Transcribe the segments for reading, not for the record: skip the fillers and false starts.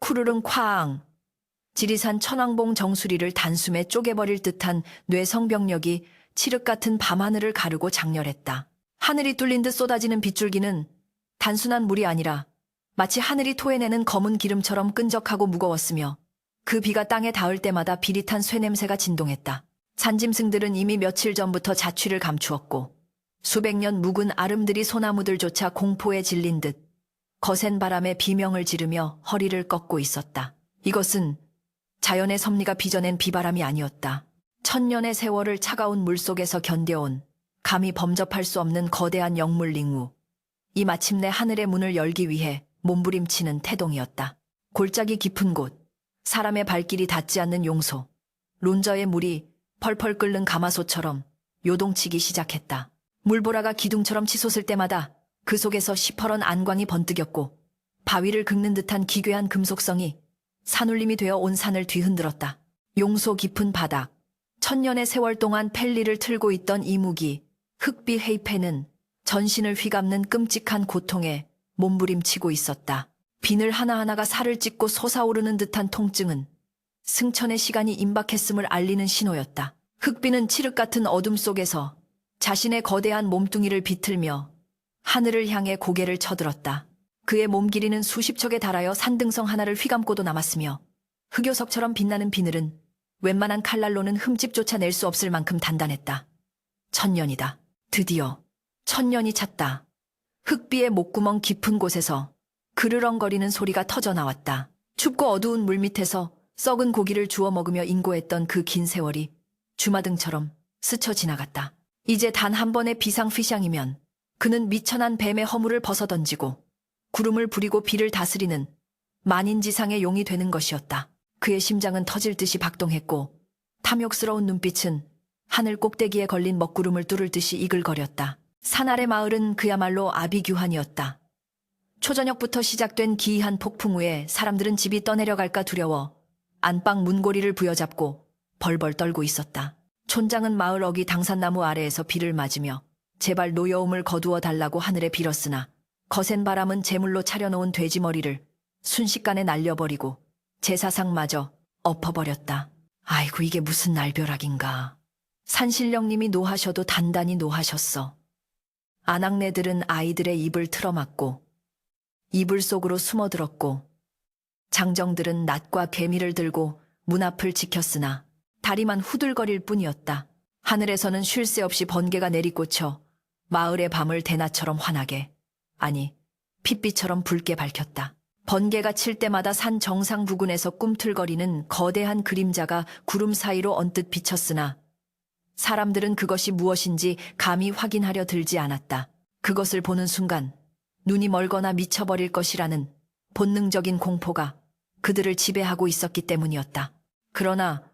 쿠르릉 쾅. 지리산 천왕봉 정수리를 단숨에 쪼개버릴 듯한 뇌성병력이 칠흑 같은 밤하늘을 가르고 장렬했다. 하늘이 뚫린 듯 쏟아지는 빗줄기는 단순한 물이 아니라 마치 하늘이 토해내는 검은 기름처럼 끈적하고 무거웠으며 그 비가 땅에 닿을 때마다 비릿한 쇠냄새가 진동했다. 산짐승들은 이미 며칠 전부터 자취를 감추었고 수백 년 묵은 아름드리 소나무들조차 공포에 질린 듯 거센 바람에 비명을 지르며 허리를 꺾고 있었다. 이것은 자연의 섭리가 빚어낸 비바람이 아니었다. 천년의 세월을 차가운 물속에서 견뎌온 감히 범접할 수 없는 거대한 영물 링우. 이 마침내 하늘의 문을 열기 위해 몸부림치는 태동이었다. 골짜기 깊은 곳, 사람의 발길이 닿지 않는 용소, 론저의 물이 펄펄 끓는 가마솥처럼 요동치기 시작했다. 물보라가 기둥처럼 치솟을 때마다 그 속에서 시퍼런 안광이 번뜩였고 바위를 긁는 듯한 기괴한 금속성이 산울림이 되어 온 산을 뒤흔들었다. 용소 깊은 바닥, 천년의 세월 동안 펠리를 틀고 있던 이무기, 흑비 헤이페는 전신을 휘감는 끔찍한 고통에 몸부림치고 있었다. 비늘 하나하나가 살을 찢고 솟아오르는 듯한 통증은 승천의 시간이 임박했음을 알리는 신호였다. 흑비는 칠흑 같은 어둠 속에서 자신의 거대한 몸뚱이를 비틀며 하늘을 향해 고개를 쳐들었다. 그의 몸 길이는 수십 척에 달하여 산등성 하나를 휘감고도 남았으며 흑요석처럼 빛나는 비늘은 웬만한 칼날로는 흠집조차 낼 수 없을 만큼 단단했다. 천년이다. 드디어 천년이 찼다. 흑비의 목구멍 깊은 곳에서 그르렁거리는 소리가 터져 나왔다. 춥고 어두운 물밑에서 썩은 고기를 주워 먹으며 인고했던 그 긴 세월이 주마등처럼 스쳐 지나갔다. 이제 단 한 번의 비상휘샹이면 그는 미천한 뱀의 허물을 벗어던지고 구름을 부리고 비를 다스리는 만인지상의 용이 되는 것이었다. 그의 심장은 터질 듯이 박동했고 탐욕스러운 눈빛은 하늘 꼭대기에 걸린 먹구름을 뚫을 듯이 이글거렸다. 산 아래 마을은 그야말로 아비규환이었다. 초저녁부터 시작된 기이한 폭풍 후에 사람들은 집이 떠내려갈까 두려워 안방 문고리를 부여잡고 벌벌 떨고 있었다. 촌장은 마을 어귀 당산나무 아래에서 비를 맞으며 제발 노여움을 거두어 달라고 하늘에 빌었으나 거센 바람은 제물로 차려놓은 돼지머리를 순식간에 날려버리고 제사상마저 엎어버렸다. 아이고 이게 무슨 날벼락인가. 산신령님이 노하셔도 단단히 노하셨어. 아낙네들은 아이들의 입을 틀어막고 이불 속으로 숨어들었고 장정들은 낫과 개미를 들고 문 앞을 지켰으나 다리만 후들거릴 뿐이었다. 하늘에서는 쉴 새 없이 번개가 내리꽂혀 마을의 밤을 대낮처럼 환하게, 아니 핏빛처럼 붉게 밝혔다. 번개가 칠 때마다 산 정상 부근에서 꿈틀거리는 거대한 그림자가 구름 사이로 언뜻 비쳤으나 사람들은 그것이 무엇인지 감히 확인하려 들지 않았다. 그것을 보는 순간 눈이 멀거나 미쳐버릴 것이라는 본능적인 공포가 그들을 지배하고 있었기 때문이었다. 그러나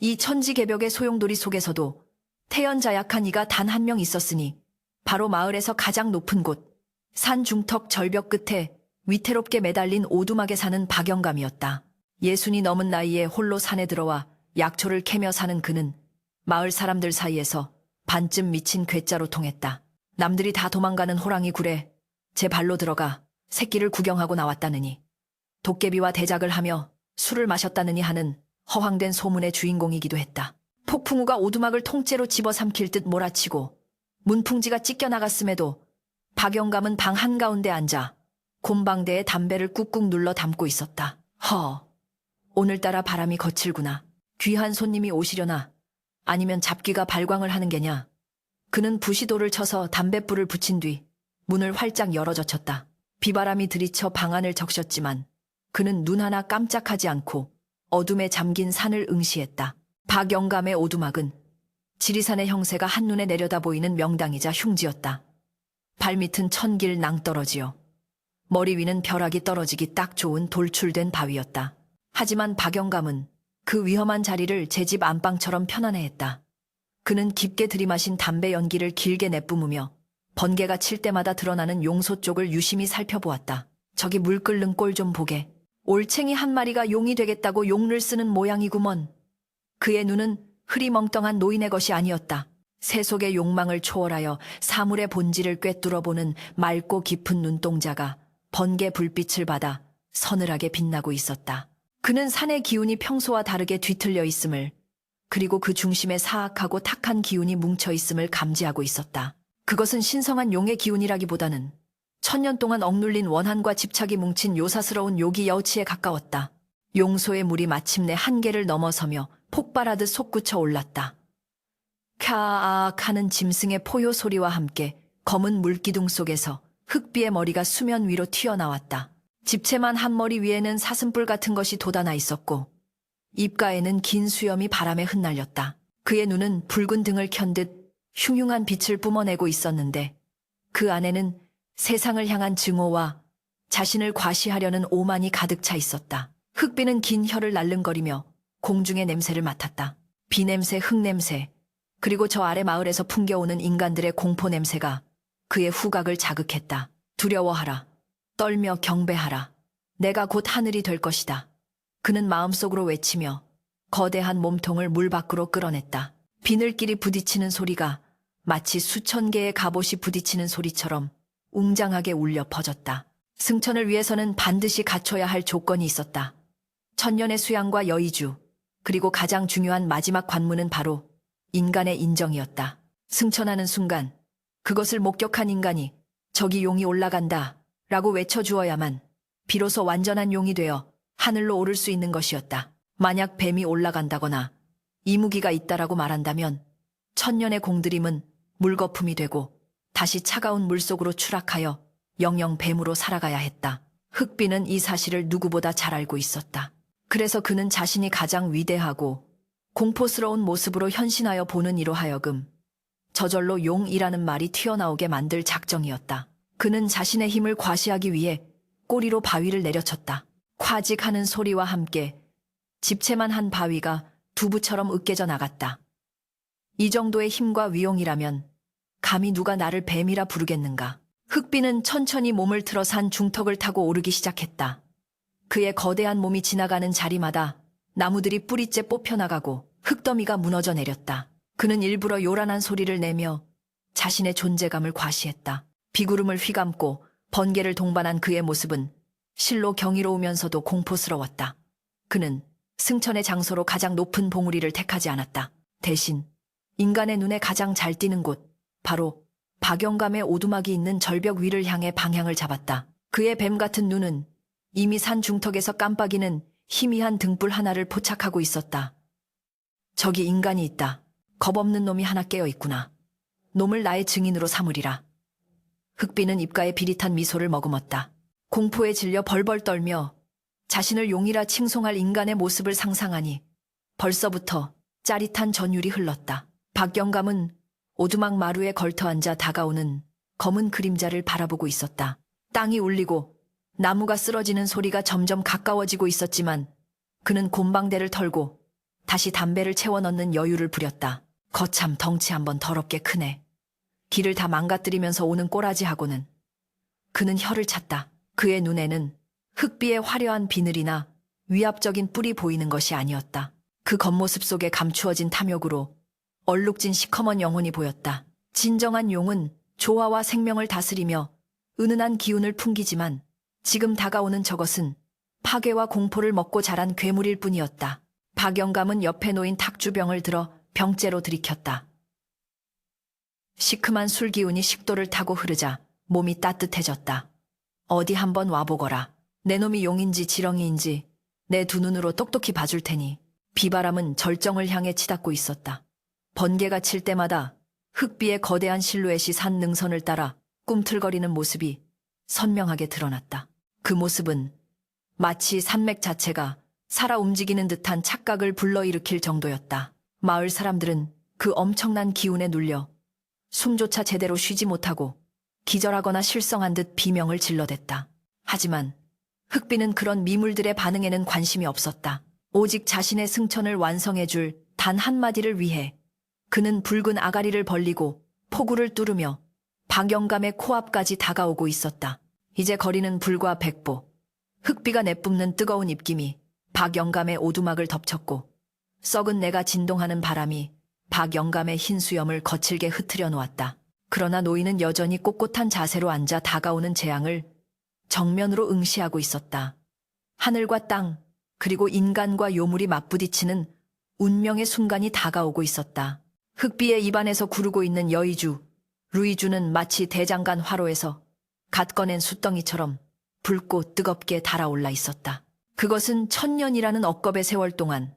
이 천지개벽의 소용돌이 속에서도 태연자약한 이가 단 한 명 있었으니 바로 마을에서 가장 높은 곳, 산 중턱 절벽 끝에 위태롭게 매달린 오두막에 사는 박영감이었다. 60이 넘은 나이에 홀로 산에 들어와 약초를 캐며 사는 그는 마을 사람들 사이에서 반쯤 미친 괴짜로 통했다. 남들이 다 도망가는 호랑이 굴에 제 발로 들어가 새끼를 구경하고 나왔다느니, 도깨비와 대작을 하며 술을 마셨다느니 하는 허황된 소문의 주인공이기도 했다. 폭풍우가 오두막을 통째로 집어삼킬 듯 몰아치고 문풍지가 찢겨나갔음에도 박영감은 방 한가운데 앉아 곰방대에 담배를 꾹꾹 눌러 담고 있었다. 오늘따라 바람이 거칠구나. 귀한 손님이 오시려나 아니면 잡귀가 발광을 하는 게냐. 그는 부시도를 쳐서 담뱃불을 붙인 뒤 문을 활짝 열어젖혔다. 비바람이 들이쳐 방 안을 적셨지만 그는 눈 하나 깜짝하지 않고 어둠에 잠긴 산을 응시했다. 박영감의 오두막은 지리산의 형세가 한눈에 내려다 보이는 명당이자 흉지였다. 발밑은 천길 낭떠러지요. 머리 위는 벼락이 떨어지기 딱 좋은 돌출된 바위였다. 하지만 박영감은 그 위험한 자리를 제 집 안방처럼 편안해했다. 그는 깊게 들이마신 담배 연기를 길게 내뿜으며 번개가 칠 때마다 드러나는 용소 쪽을 유심히 살펴보았다. 저기 물 끓는 꼴 좀 보게. 올챙이 한 마리가 용이 되겠다고 용을 쓰는 모양이구먼. 그의 눈은 흐리멍텅한 노인의 것이 아니었다. 새 속의 욕망을 초월하여 사물의 본질을 꿰뚫어보는 맑고 깊은 눈동자가 번개 불빛을 받아 서늘하게 빛나고 있었다. 그는 산의 기운이 평소와 다르게 뒤틀려 있음을, 그리고 그 중심에 사악하고 탁한 기운이 뭉쳐 있음을 감지하고 있었다. 그것은 신성한 용의 기운이라기보다는 천년 동안 억눌린 원한과 집착이 뭉친 요사스러운 요기 여우치에 가까웠다. 용소의 물이 마침내 한계를 넘어서며 폭발하듯 솟구쳐 올랐다. 캬악 하는 짐승의 포효 소리와 함께 검은 물기둥 속에서 흑비의 머리가 수면 위로 튀어나왔다. 집채만 한 머리 위에는 사슴뿔 같은 것이 돋아나 있었고 입가에는 긴 수염이 바람에 흩날렸다. 그의 눈은 붉은 등을 켠 듯 흉흉한 빛을 뿜어내고 있었는데 그 안에는 세상을 향한 증오와 자신을 과시하려는 오만이 가득 차 있었다. 흑비는 긴 혀를 날름거리며 공중의 냄새를 맡았다. 비냄새, 흙냄새, 그리고 저 아래 마을에서 풍겨오는 인간들의 공포 냄새가 그의 후각을 자극했다. 두려워하라. 떨며 경배하라. 내가 곧 하늘이 될 것이다. 그는 마음속으로 외치며 거대한 몸통을 물 밖으로 끌어냈다. 비늘끼리 부딪히는 소리가 마치 수천 개의 갑옷이 부딪히는 소리처럼 웅장하게 울려 퍼졌다. 승천을 위해서는 반드시 갖춰야 할 조건이 있었다. 천년의 수양과 여의주, 그리고 가장 중요한 마지막 관문은 바로 인간의 인정이었다. 승천하는 순간 그것을 목격한 인간이 저기 용이 올라간다 라고 외쳐주어야만 비로소 완전한 용이 되어 하늘로 오를 수 있는 것이었다. 만약 뱀이 올라간다거나 이무기가 있다라고 말한다면 천년의 공들임은 물거품이 되고 다시 차가운 물속으로 추락하여 영영 뱀으로 살아가야 했다. 흑비는 이 사실을 누구보다 잘 알고 있었다. 그래서 그는 자신이 가장 위대하고 공포스러운 모습으로 현신하여 보는 이로 하여금 저절로 용이라는 말이 튀어나오게 만들 작정이었다. 그는 자신의 힘을 과시하기 위해 꼬리로 바위를 내려쳤다. 콰직 하는 소리와 함께 집채만 한 바위가 두부처럼 으깨져 나갔다. 이 정도의 힘과 위용이라면 감히 누가 나를 뱀이라 부르겠는가. 흑비는 천천히 몸을 틀어 산 중턱을 타고 오르기 시작했다. 그의 거대한 몸이 지나가는 자리마다 나무들이 뿌리째 뽑혀나가고 흙더미가 무너져 내렸다. 그는 일부러 요란한 소리를 내며 자신의 존재감을 과시했다. 비구름을 휘감고 번개를 동반한 그의 모습은 실로 경이로우면서도 공포스러웠다. 그는 승천의 장소로 가장 높은 봉우리를 택하지 않았다. 대신 인간의 눈에 가장 잘 띄는 곳, 바로 박영감의 오두막이 있는 절벽 위를 향해 방향을 잡았다. 그의 뱀 같은 눈은 이미 산 중턱에서 깜빡이는 희미한 등불 하나를 포착하고 있었다. 저기 인간이 있다. 겁없는 놈이 하나 깨어 있구나. 놈을 나의 증인으로 삼으리라. 흑비는 입가에 비릿한 미소를 머금었다. 공포에 질려 벌벌 떨며 자신을 용이라 칭송할 인간의 모습을 상상하니 벌써부터 짜릿한 전율이 흘렀다. 박영감은 오두막 마루에 걸터앉아 다가오는 검은 그림자를 바라보고 있었다. 땅이 울리고 나무가 쓰러지는 소리가 점점 가까워지고 있었지만 그는 곰방대를 털고 다시 담배를 채워 넣는 여유를 부렸다. 거참 덩치 한번 더럽게 크네. 길을 다 망가뜨리면서 오는 꼬라지하고는. 그는 혀를 찼다. 그의 눈에는 흑비의 화려한 비늘이나 위압적인 뿔이 보이는 것이 아니었다. 그 겉모습 속에 감추어진 탐욕으로 얼룩진 시커먼 영혼이 보였다. 진정한 용은 조화와 생명을 다스리며 은은한 기운을 풍기지만 지금 다가오는 저것은 파괴와 공포를 먹고 자란 괴물일 뿐이었다. 박영감은 옆에 놓인 탁주병을 들어 병째로 들이켰다. 시큼한 술 기운이 식도를 타고 흐르자 몸이 따뜻해졌다. 어디 한번 와보거라. 내 놈이 용인지 지렁이인지 내 두 눈으로 똑똑히 봐줄 테니. 비바람은 절정을 향해 치닫고 있었다. 번개가 칠 때마다 흑비의 거대한 실루엣이 산 능선을 따라 꿈틀거리는 모습이 선명하게 드러났다. 그 모습은 마치 산맥 자체가 살아 움직이는 듯한 착각을 불러일으킬 정도였다. 마을 사람들은 그 엄청난 기운에 눌려 숨조차 제대로 쉬지 못하고 기절하거나 실성한 듯 비명을 질러댔다. 하지만 흑비는 그런 미물들의 반응에는 관심이 없었다. 오직 자신의 승천을 완성해줄 단 한마디를 위해 그는 붉은 아가리를 벌리고 포구를 뚫으며 박영감의 코앞까지 다가오고 있었다. 이제 거리는 불과 백보. 흑비가 내뿜는 뜨거운 입김이 박영감의 오두막을 덮쳤고 썩은 내가 진동하는 바람이 박영감의 흰 수염을 거칠게 흐트려 놓았다. 그러나 노인은 여전히 꼿꼿한 자세로 앉아 다가오는 재앙을 정면으로 응시하고 있었다. 하늘과 땅, 그리고 인간과 요물이 맞부딪히는 운명의 순간이 다가오고 있었다. 흙비의 입안에서 구르고 있는 여의주, 루이주는 마치 대장간 화로에서 갓 꺼낸 숯덩이처럼 붉고 뜨겁게 달아올라 있었다. 그것은 1000년이라는 억겁의 세월 동안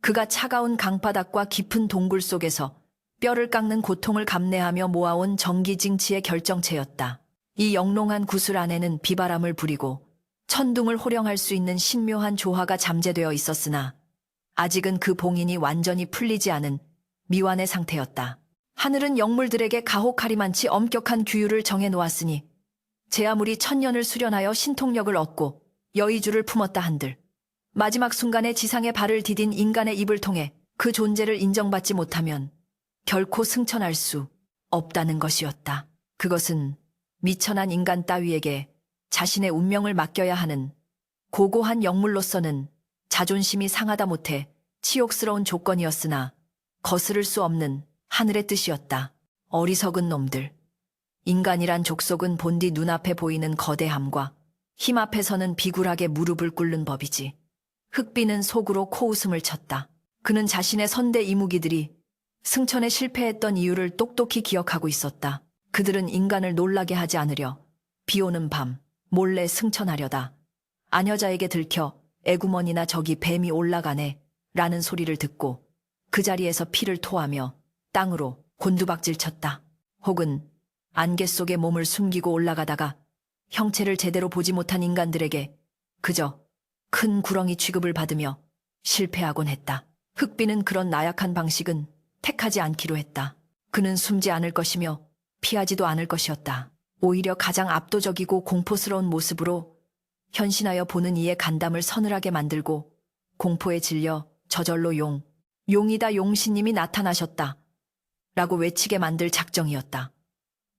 그가 차가운 강바닥과 깊은 동굴 속에서 뼈를 깎는 고통을 감내하며 모아온 정기징치의 결정체였다. 이 영롱한 구슬 안에는 비바람을 부리고 천둥을 호령할 수 있는 신묘한 조화가 잠재되어 있었으나 아직은 그 봉인이 완전히 풀리지 않은 미완의 상태였다. 하늘은 영물들에게 가혹하리만치 엄격한 규율을 정해놓았으니 제 아무리 1000년을 수련하여 신통력을 얻고 여의주를 품었다 한들 마지막 순간에 지상에 발을 디딘 인간의 입을 통해 그 존재를 인정받지 못하면 결코 승천할 수 없다는 것이었다. 그것은 미천한 인간 따위에게 자신의 운명을 맡겨야 하는 고고한 영물로서는 자존심이 상하다 못해 치욕스러운 조건이었으나 거스를 수 없는 하늘의 뜻이었다. 어리석은 놈들. 인간이란 족속은 본디 눈앞에 보이는 거대함과 힘 앞에서는 비굴하게 무릎을 꿇는 법이지. 흑비는 속으로 코웃음을 쳤다. 그는 자신의 선대 이무기들이 승천에 실패했던 이유를 똑똑히 기억하고 있었다. 그들은 인간을 놀라게 하지 않으려 비오는 밤 몰래 승천하려다 아녀자에게 들켜 애구머니나 저기 뱀이 올라가네 라는 소리를 듣고 그 자리에서 피를 토하며 땅으로 곤두박질 쳤다. 혹은 안개 속에 몸을 숨기고 올라가다가 형체를 제대로 보지 못한 인간들에게 그저 큰 구렁이 취급을 받으며 실패하곤 했다. 흑비는 그런 나약한 방식은 택하지 않기로 했다. 그는 숨지 않을 것이며 피하지도 않을 것이었다. 오히려 가장 압도적이고 공포스러운 모습으로 현신하여 보는 이의 간담을 서늘하게 만들고 공포에 질려 저절로 용이다 용신님이 나타나셨다 라고 외치게 만들 작정이었다.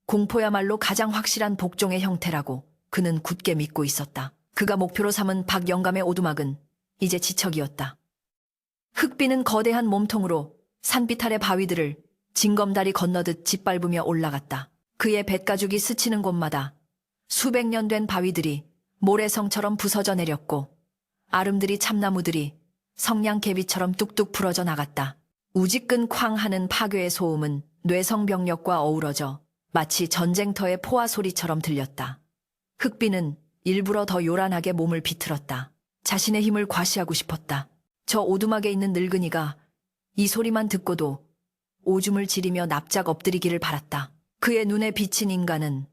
공포야말로 가장 확실한 복종의 형태라고 그는 굳게 믿고 있었다. 그가 목표로 삼은 박영감의 오두막은 이제 지척이었다. 흑비는 거대한 몸통으로 산빛 아래 바위들을 징검다리 건너듯 짓밟으며 올라갔다. 그의 뱃가죽이 스치는 곳마다 수백 년 된 바위들이 모래성처럼 부서져 내렸고 아름드리 참나무들이 성냥개비처럼 뚝뚝 부러져 나갔다. 우지끈 쾅 하는 파괴의 소음은 뇌성병력과 어우러져 마치 전쟁터의 포화 소리처럼 들렸다. 흑비는 일부러 더 요란하게 몸을 비틀었다. 자신의 힘을 과시하고 싶었다. 저 오두막에 있는 늙은이가 이 소리만 듣고도 오줌을 지리며 납작 엎드리기를 바랐다. 그의 눈에 비친 인간은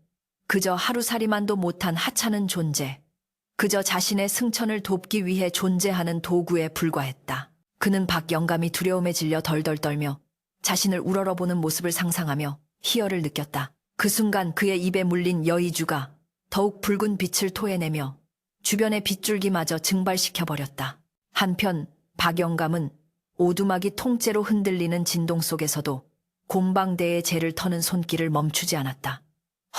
그저 하루살이만도 못한 하찮은 존재, 그저 자신의 승천을 돕기 위해 존재하는 도구에 불과했다. 그는 박영감이 두려움에 질려 덜덜 떨며 자신을 우러러보는 모습을 상상하며 희열을 느꼈다. 그 순간 그의 입에 물린 여의주가 더욱 붉은 빛을 토해내며 주변의 빗줄기마저 증발시켜버렸다. 한편 박영감은 오두막이 통째로 흔들리는 진동 속에서도 곰방대의 재를 터는 손길을 멈추지 않았다.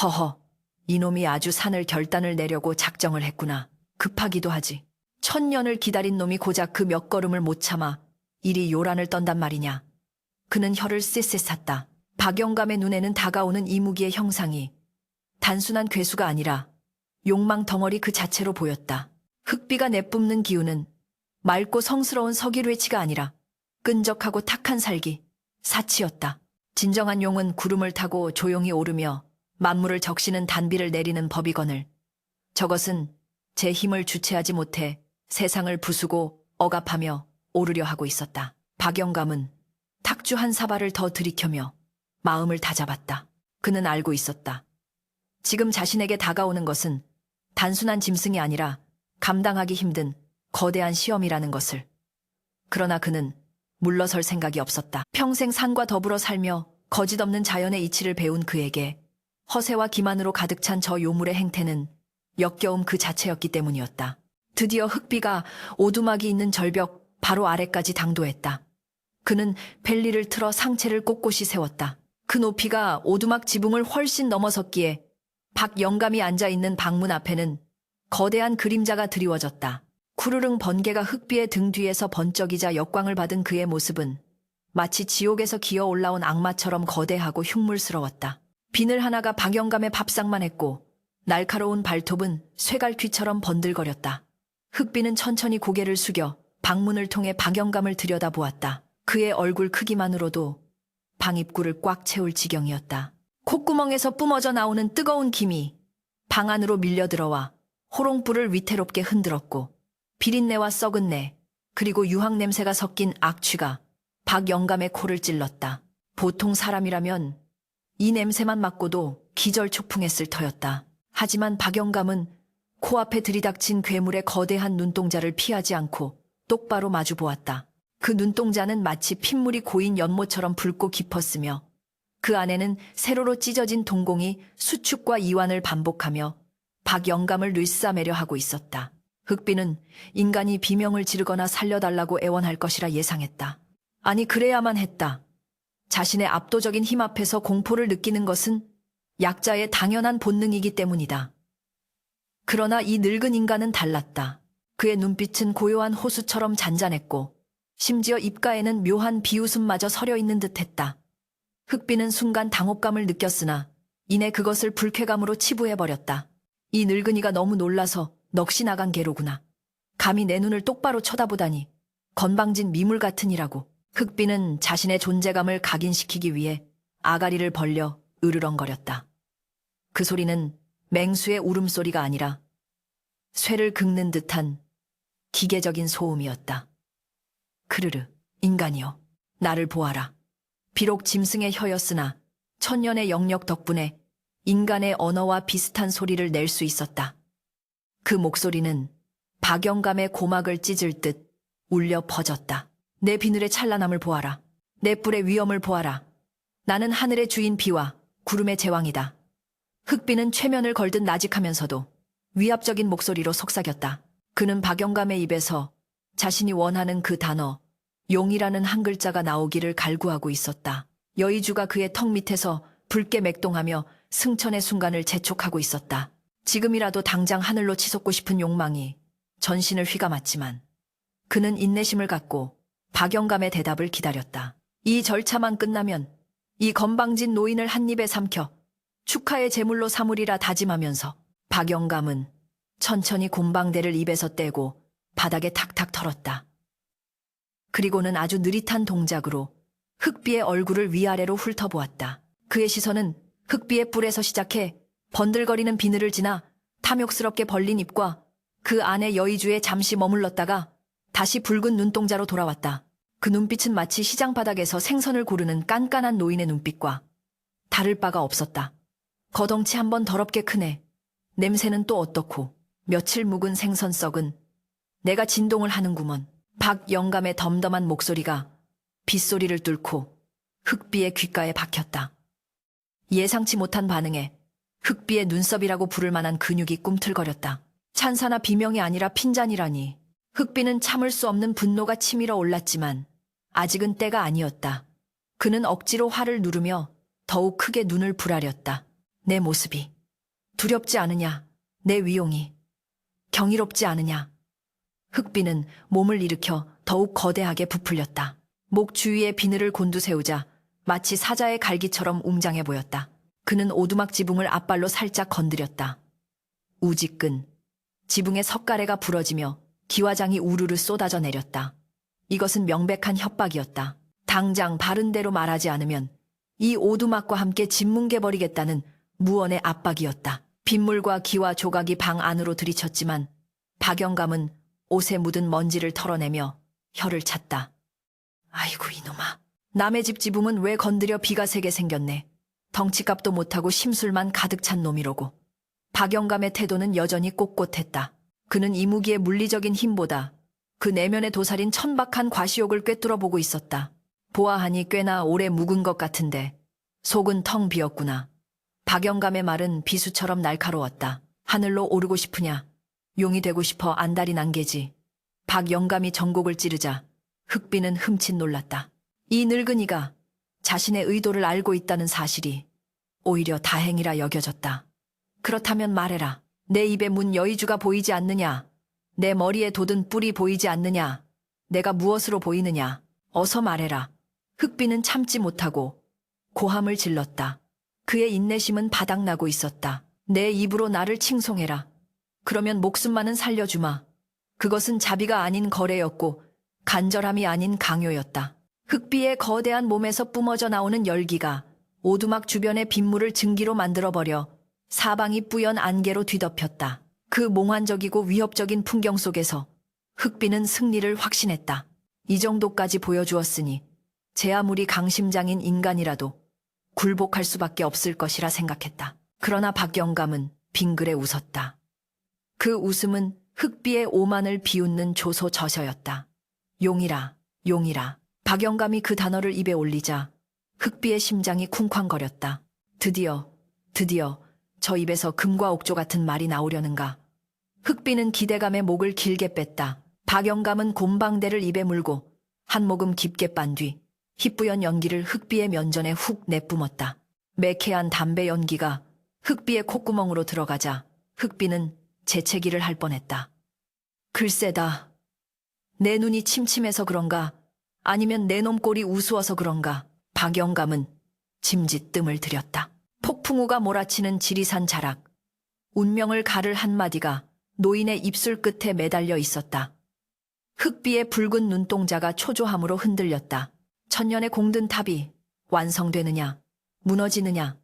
허허, 이놈이 아주 산을 결단을 내려고 작정을 했구나. 급하기도 하지. 1000년을 기다린 놈이 고작 그 몇 걸음을 못 참아 이리 요란을 떤단 말이냐. 그는 혀를 쎄쎄 샀다. 박영감의 눈에는 다가오는 이무기의 형상이 단순한 괴수가 아니라 욕망 덩어리 그 자체로 보였다. 흑비가 내뿜는 기운은 맑고 성스러운 서기뢰치가 아니라 끈적하고 탁한 살기, 사치였다. 진정한 용은 구름을 타고 조용히 오르며 만물을 적시는 단비를 내리는 법이거늘 저것은 제 힘을 주체하지 못해 세상을 부수고 억압하며 오르려 하고 있었다. 박영감은 탁주 한 사발을 더 들이켜며 마음을 다잡았다. 그는 알고 있었다. 지금 자신에게 다가오는 것은 단순한 짐승이 아니라 감당하기 힘든 거대한 시험이라는 것을. 그러나 그는 물러설 생각이 없었다. 평생 산과 더불어 살며 거짓없는 자연의 이치를 배운 그에게 허세와 기만으로 가득 찬 저 요물의 행태는 역겨움 그 자체였기 때문이었다. 드디어 흑비가 오두막이 있는 절벽 바로 아래까지 당도했다. 그는 벨리를 틀어 상체를 꼿꼿이 세웠다. 그 높이가 오두막 지붕을 훨씬 넘어섰기에 박영감이 앉아있는 방문 앞에는 거대한 그림자가 드리워졌다. 쿠르릉 번개가 흑비의 등 뒤에서 번쩍이자 역광을 받은 그의 모습은 마치 지옥에서 기어 올라온 악마처럼 거대하고 흉물스러웠다. 비늘 하나가 박영감의 밥상만 했고 날카로운 발톱은 쇠갈퀴처럼 번들거렸다. 흑비는 천천히 고개를 숙여 방문을 통해 박영감을 들여다보았다. 그의 얼굴 크기만으로도 방 입구를 꽉 채울 지경이었다. 콧구멍에서 뿜어져 나오는 뜨거운 김이 방 안으로 밀려 들어와 호롱불을 위태롭게 흔들었고 비린내와 썩은 내 그리고 유황 냄새가 섞인 악취가 박영감의 코를 찔렀다. 보통 사람이라면 이 냄새만 맡고도 기절초풍했을 터였다. 하지만 박영감은 코앞에 들이닥친 괴물의 거대한 눈동자를 피하지 않고 똑바로 마주 보았다. 그 눈동자는 마치 핏물이 고인 연못처럼 붉고 깊었으며 그 안에는 세로로 찢어진 동공이 수축과 이완을 반복하며 박영감을 뇌싸매려 하고 있었다. 흑비는 인간이 비명을 지르거나 살려달라고 애원할 것이라 예상했다. 아니 그래야만 했다. 자신의 압도적인 힘 앞에서 공포를 느끼는 것은 약자의 당연한 본능이기 때문이다. 그러나 이 늙은 인간은 달랐다. 그의 눈빛은 고요한 호수처럼 잔잔했고 심지어 입가에는 묘한 비웃음마저 서려 있는 듯했다. 흑비는 순간 당혹감을 느꼈으나 이내 그것을 불쾌감으로 치부해버렸다. 이 늙은이가 너무 놀라서 넋이 나간 게로구나. 감히 내 눈을 똑바로 쳐다보다니 건방진 미물 같으니라고. 흑비는 자신의 존재감을 각인시키기 위해 아가리를 벌려 으르렁거렸다. 그 소리는 맹수의 울음소리가 아니라 쇠를 긁는 듯한 기계적인 소음이었다. 크르르, 인간이여, 나를 보아라. 비록 짐승의 혀였으나 천년의 영역 덕분에 인간의 언어와 비슷한 소리를 낼 수 있었다. 그 목소리는 박영감의 고막을 찢을 듯 울려 퍼졌다. 내 비늘의 찬란함을 보아라. 내 뿔의 위엄을 보아라. 나는 하늘의 주인 비와 구름의 제왕이다. 흑비는 최면을 걸듯 나직하면서도 위압적인 목소리로 속삭였다. 그는 박영감의 입에서 자신이 원하는 그 단어, 용이라는 한 글자가 나오기를 갈구하고 있었다. 여의주가 그의 턱 밑에서 붉게 맥동하며 승천의 순간을 재촉하고 있었다. 지금이라도 당장 하늘로 치솟고 싶은 욕망이 전신을 휘감았지만 그는 인내심을 갖고 박영감의 대답을 기다렸다. 이 절차만 끝나면 이 건방진 노인을 한 입에 삼켜 축하의 제물로 삼으리라 다짐하면서 박영감은 천천히 곰방대를 입에서 떼고 바닥에 탁탁 털었다. 그리고는 아주 느릿한 동작으로 흑비의 얼굴을 위아래로 훑어보았다. 그의 시선은 흑비의 뿔에서 시작해 번들거리는 비늘을 지나 탐욕스럽게 벌린 입과 그 안에 여의주에 잠시 머물렀다가 다시 붉은 눈동자로 돌아왔다. 그 눈빛은 마치 시장 바닥에서 생선을 고르는 깐깐한 노인의 눈빛과 다를 바가 없었다. 거덩치 한번 더럽게 크네. 냄새는 또 어떻고. 며칠 묵은 생선 썩은. 내가 진동을 하는구먼. 박영감의 덤덤한 목소리가 빗소리를 뚫고 흑비의 귓가에 박혔다. 예상치 못한 반응에 흑비의 눈썹이라고 부를 만한 근육이 꿈틀거렸다. 찬사나 비명이 아니라 핀잔이라니. 흑비는 참을 수 없는 분노가 치밀어 올랐지만 아직은 때가 아니었다. 그는 억지로 화를 누르며 더욱 크게 눈을 부라렸다. 내 모습이 두렵지 않으냐? 내 위용이 경이롭지 않으냐? 흑비는 몸을 일으켜 더욱 거대하게 부풀렸다. 목 주위에 비늘을 곤두세우자 마치 사자의 갈기처럼 웅장해 보였다. 그는 오두막 지붕을 앞발로 살짝 건드렸다. 우지끈 지붕의 석가래가 부러지며 기와장이 우르르 쏟아져 내렸다. 이것은 명백한 협박이었다. 당장 바른 대로 말하지 않으면 이 오두막과 함께 짓뭉개버리겠다는 무언의 압박이었다. 빗물과 기와 조각이 방 안으로 들이쳤지만 박영감은 옷에 묻은 먼지를 털어내며 혀를 찼다. 아이고 이놈아. 남의 집 지붕은 왜 건드려 비가 새게 생겼네. 덩치값도 못하고 심술만 가득 찬 놈이로고. 박영감의 태도는 여전히 꼿꼿했다. 그는 이무기의 물리적인 힘보다 그 내면의 도살인 천박한 과시욕을 꿰뚫어 보고 있었다. 보아하니 꽤나 오래 묵은 것 같은데 속은 텅 비었구나. 박영감의 말은 비수처럼 날카로웠다. 하늘로 오르고 싶으냐? 용이 되고 싶어 안달이 난 게지. 박영감이 전곡을 찌르자 흑비는 흠칫 놀랐다. 이 늙은이가 자신의 의도를 알고 있다는 사실이 오히려 다행이라 여겨졌다. 그렇다면 말해라. 내 입에 문 여의주가 보이지 않느냐? 내 머리에 돋은 뿔이 보이지 않느냐? 내가 무엇으로 보이느냐? 어서 말해라. 흑비는 참지 못하고 고함을 질렀다. 그의 인내심은 바닥나고 있었다. 내 입으로 나를 칭송해라. 그러면 목숨만은 살려주마. 그것은 자비가 아닌 거래였고 간절함이 아닌 강요였다. 흑비의 거대한 몸에서 뿜어져 나오는 열기가 오두막 주변의 빗물을 증기로 만들어버려 사방이 뿌연 안개로 뒤덮였다. 그 몽환적이고 위협적인 풍경 속에서 흑비는 승리를 확신했다. 이 정도까지 보여주었으니 제 아무리 강심장인 인간이라도 굴복할 수밖에 없을 것이라 생각했다. 그러나 박영감은 빙그레 웃었다. 그 웃음은 흑비의 오만을 비웃는 조소 저셔였다. 용이라, 용이라. 박영감이 그 단어를 입에 올리자 흑비의 심장이 쿵쾅거렸다. 드디어 저 입에서 금과 옥조 같은 말이 나오려는가. 흑비는 기대감에 목을 길게 뺐다. 박영감은 곰방대를 입에 물고 한 모금 깊게 빤 뒤 희뿌연 연기를 흑비의 면전에 훅 내뿜었다. 매캐한 담배 연기가 흑비의 콧구멍으로 들어가자 흑비는 재채기를 할 뻔했다. 글쎄다. 내 눈이 침침해서 그런가, 아니면 내 놈 꼴이 우스워서 그런가. 박영감은 짐짓뜸을 들였다. 폭풍우가 몰아치는 지리산 자락. 운명을 가를 한마디가 노인의 입술 끝에 매달려 있었다. 흑비의 붉은 눈동자가 초조함으로 흔들렸다. 천년의 공든 탑이 완성되느냐, 무너지느냐.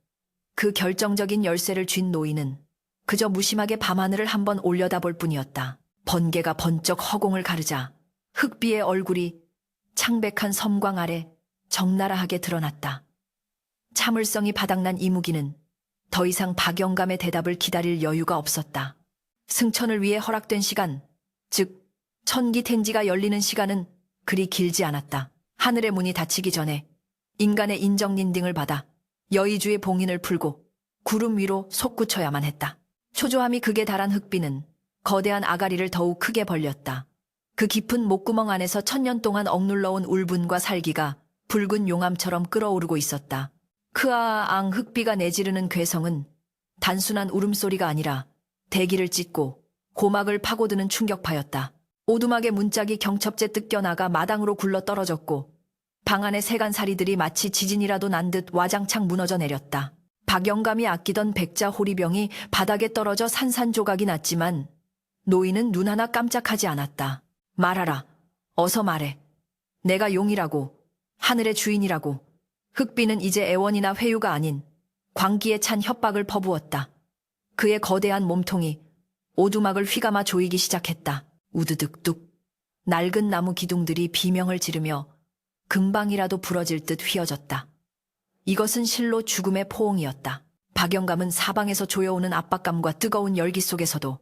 그 결정적인 열쇠를 쥔 노인은 그저 무심하게 밤하늘을 한번 올려다볼 뿐이었다. 번개가 번쩍 허공을 가르자 흑비의 얼굴이 창백한 섬광 아래 적나라하게 드러났다. 참을성이 바닥난 이무기는 더 이상 박영감의 대답을 기다릴 여유가 없었다. 승천을 위해 허락된 시간, 즉 천기텐지가 열리는 시간은 그리 길지 않았다. 하늘의 문이 닫히기 전에 인간의 인정린딩을 받아 여의주의 봉인을 풀고 구름 위로 솟구쳐야만 했다. 초조함이 극에 달한 흑비는 거대한 아가리를 더욱 크게 벌렸다. 그 깊은 목구멍 안에서 천년 동안 억눌러온 울분과 살기가 붉은 용암처럼 끓어오르고 있었다. 크아앙 흑비가 내지르는 괴성은 단순한 울음소리가 아니라 대기를 찢고 고막을 파고드는 충격파였다. 오두막의 문짝이 경첩제 뜯겨나가 마당으로 굴러 떨어졌고 방 안의 세간살이들이 마치 지진이라도 난 듯 와장창 무너져 내렸다. 박영감이 아끼던 백자 호리병이 바닥에 떨어져 산산조각이 났지만 노인은 눈 하나 깜짝하지 않았다. 말하라. 어서 말해. 내가 용이라고, 하늘의 주인이라고. 흑비는 이제 애원이나 회유가 아닌 광기에 찬 협박을 퍼부었다. 그의 거대한 몸통이 오두막을 휘감아 조이기 시작했다. 우드득 뚝. 낡은 나무 기둥들이 비명을 지르며 금방이라도 부러질 듯 휘어졌다. 이것은 실로 죽음의 포옹이었다. 박영감은 사방에서 조여오는 압박감과 뜨거운 열기 속에서도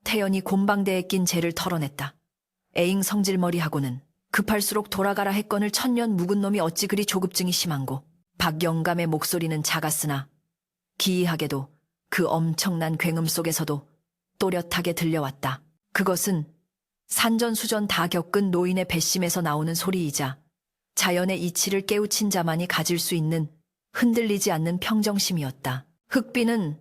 태연히 곰방대에 낀 재를 털어냈다. 에잉 성질머리하고는 급할수록 돌아가라 했건을 천년 묵은 놈이 어찌 그리 조급증이 심한고. 박영감의 목소리는 작았으나 기이하게도 그 엄청난 굉음 속에서도 또렷하게 들려왔다. 그것은 산전수전 다 겪은 노인의 배심에서 나오는 소리이자 자연의 이치를 깨우친 자만이 가질 수 있는 흔들리지 않는 평정심이었다. 흑비는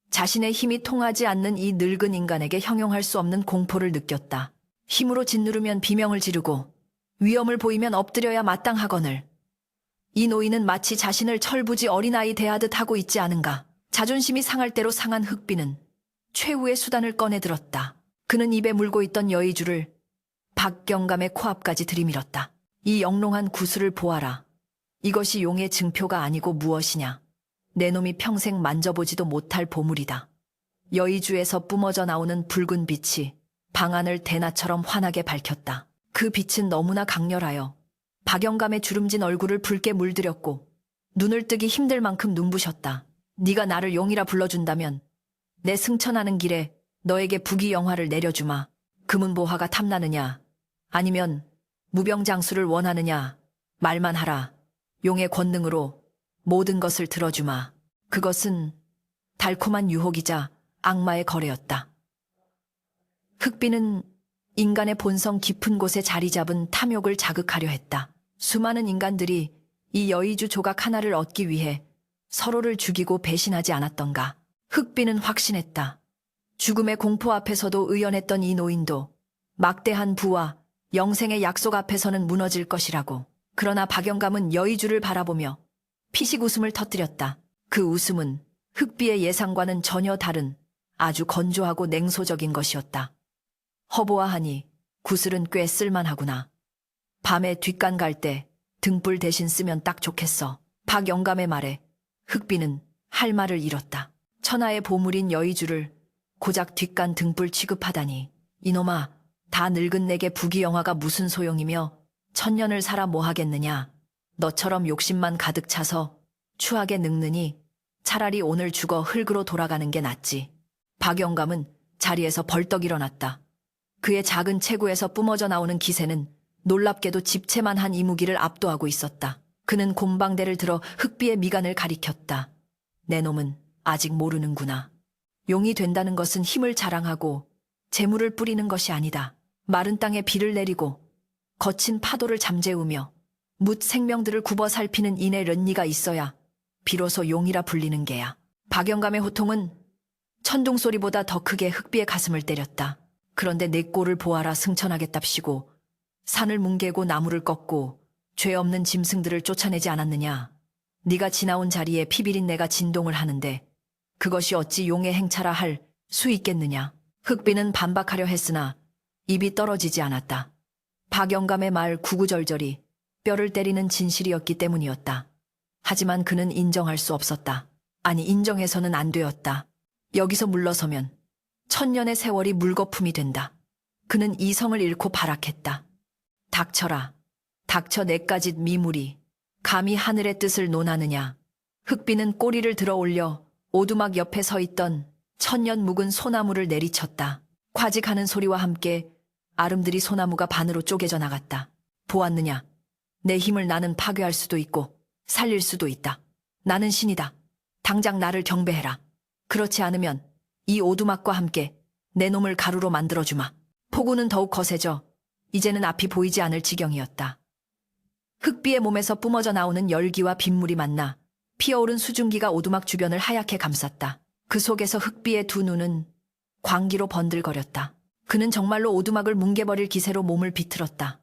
자신의 힘이 통하지 않는 이 늙은 인간에게 형용할 수 없는 공포를 느꼈다. 힘으로 짓누르면 비명을 지르고 위험을 보이면 엎드려야 마땅하거늘 이 노인은 마치 자신을 철부지 어린아이 대하듯 하고 있지 않은가. 자존심이 상할 대로 상한 흑비는 최후의 수단을 꺼내 들었다. 그는 입에 물고 있던 여의주를 박영감의 코앞까지 들이밀었다. 이 영롱한 구슬을 보아라. 이것이 용의 증표가 아니고 무엇이냐. 내 놈이 평생 만져보지도 못할 보물이다. 여의주에서 뿜어져 나오는 붉은 빛이 방안을 대낮처럼 환하게 밝혔다. 그 빛은 너무나 강렬하여 박영감의 주름진 얼굴을 붉게 물들였고 눈을 뜨기 힘들 만큼 눈부셨다. 네가 나를 용이라 불러준다면 내 승천하는 길에 너에게 부귀영화를 내려주마. 금은보화가 탐나느냐 아니면 무병장수를 원하느냐 말만 하라. 용의 권능으로 모든 것을 들어주마. 그것은 달콤한 유혹이자 악마의 거래였다. 흑비는 인간의 본성 깊은 곳에 자리 잡은 탐욕을 자극하려 했다. 수많은 인간들이 이 여의주 조각 하나를 얻기 위해 서로를 죽이고 배신하지 않았던가. 흑비는 확신했다. 죽음의 공포 앞에서도 의연했던 이 노인도 막대한 부와 영생의 약속 앞에서는 무너질 것이라고. 그러나 박영감은 여의주를 바라보며 피식 웃음을 터뜨렸다. 그 웃음은 흑비의 예상과는 전혀 다른 아주 건조하고 냉소적인 것이었다. 허보아하니 구슬은 꽤 쓸만하구나. 밤에 뒷간 갈 때 등불 대신 쓰면 딱 좋겠어. 박영감의 말에 흑비는 할 말을 잃었다. 천하의 보물인 여의주를 고작 뒷간 등불 취급하다니. 이놈아, 다 늙은 내게 부귀영화가 무슨 소용이며 천년을 살아 뭐 하겠느냐. 너처럼 욕심만 가득 차서 추하게 늙느니 차라리 오늘 죽어 흙으로 돌아가는 게 낫지. 박영감은 자리에서 벌떡 일어났다. 그의 작은 체구에서 뿜어져 나오는 기세는 놀랍게도 집채만 한 이무기를 압도하고 있었다. 그는 곰방대를 들어 흑비의 미간을 가리켰다. 내 놈은 아직 모르는구나. 용이 된다는 것은 힘을 자랑하고 재물을 뿌리는 것이 아니다. 마른 땅에 비를 내리고 거친 파도를 잠재우며 묻 생명들을 굽어 살피는 인의 련리가 있어야 비로소 용이라 불리는 게야. 박영감의 호통은 천둥 소리보다 더 크게 흑비의 가슴을 때렸다. 그런데 내 꼴을 보아라. 승천하겠답시고 산을 뭉개고 나무를 꺾고 죄 없는 짐승들을 쫓아내지 않았느냐. 네가 지나온 자리에 피비린 내가 진동을 하는데 그것이 어찌 용의 행차라 할 수 있겠느냐. 흑비는 반박하려 했으나 입이 떨어지지 않았다. 박영감의 말 구구절절이 뼈를 때리는 진실이었기 때문이었다. 하지만 그는 인정할 수 없었다. 아니, 인정해서는 안 되었다. 여기서 물러서면 천년의 세월이 물거품이 된다. 그는 이성을 잃고 발악했다. 닥쳐라. 닥쳐 내까짓 미물이 감히 하늘의 뜻을 논하느냐. 흑비는 꼬리를 들어 올려 오두막 옆에 서 있던 천년 묵은 소나무를 내리쳤다. 과직하는 소리와 함께 아름드리 소나무가 반으로 쪼개져 나갔다. 보았느냐. 내 힘을 나는 파괴할 수도 있고 살릴 수도 있다. 나는 신이다. 당장 나를 경배해라. 그렇지 않으면 이 오두막과 함께 내 놈을 가루로 만들어주마. 폭우는 더욱 거세져 이제는 앞이 보이지 않을 지경이었다. 흑비의 몸에서 뿜어져 나오는 열기와 빗물이 만나 피어오른 수증기가 오두막 주변을 하얗게 감쌌다. 그 속에서 흑비의 두 눈은 광기로 번들거렸다. 그는 정말로 오두막을 뭉개버릴 기세로 몸을 비틀었다.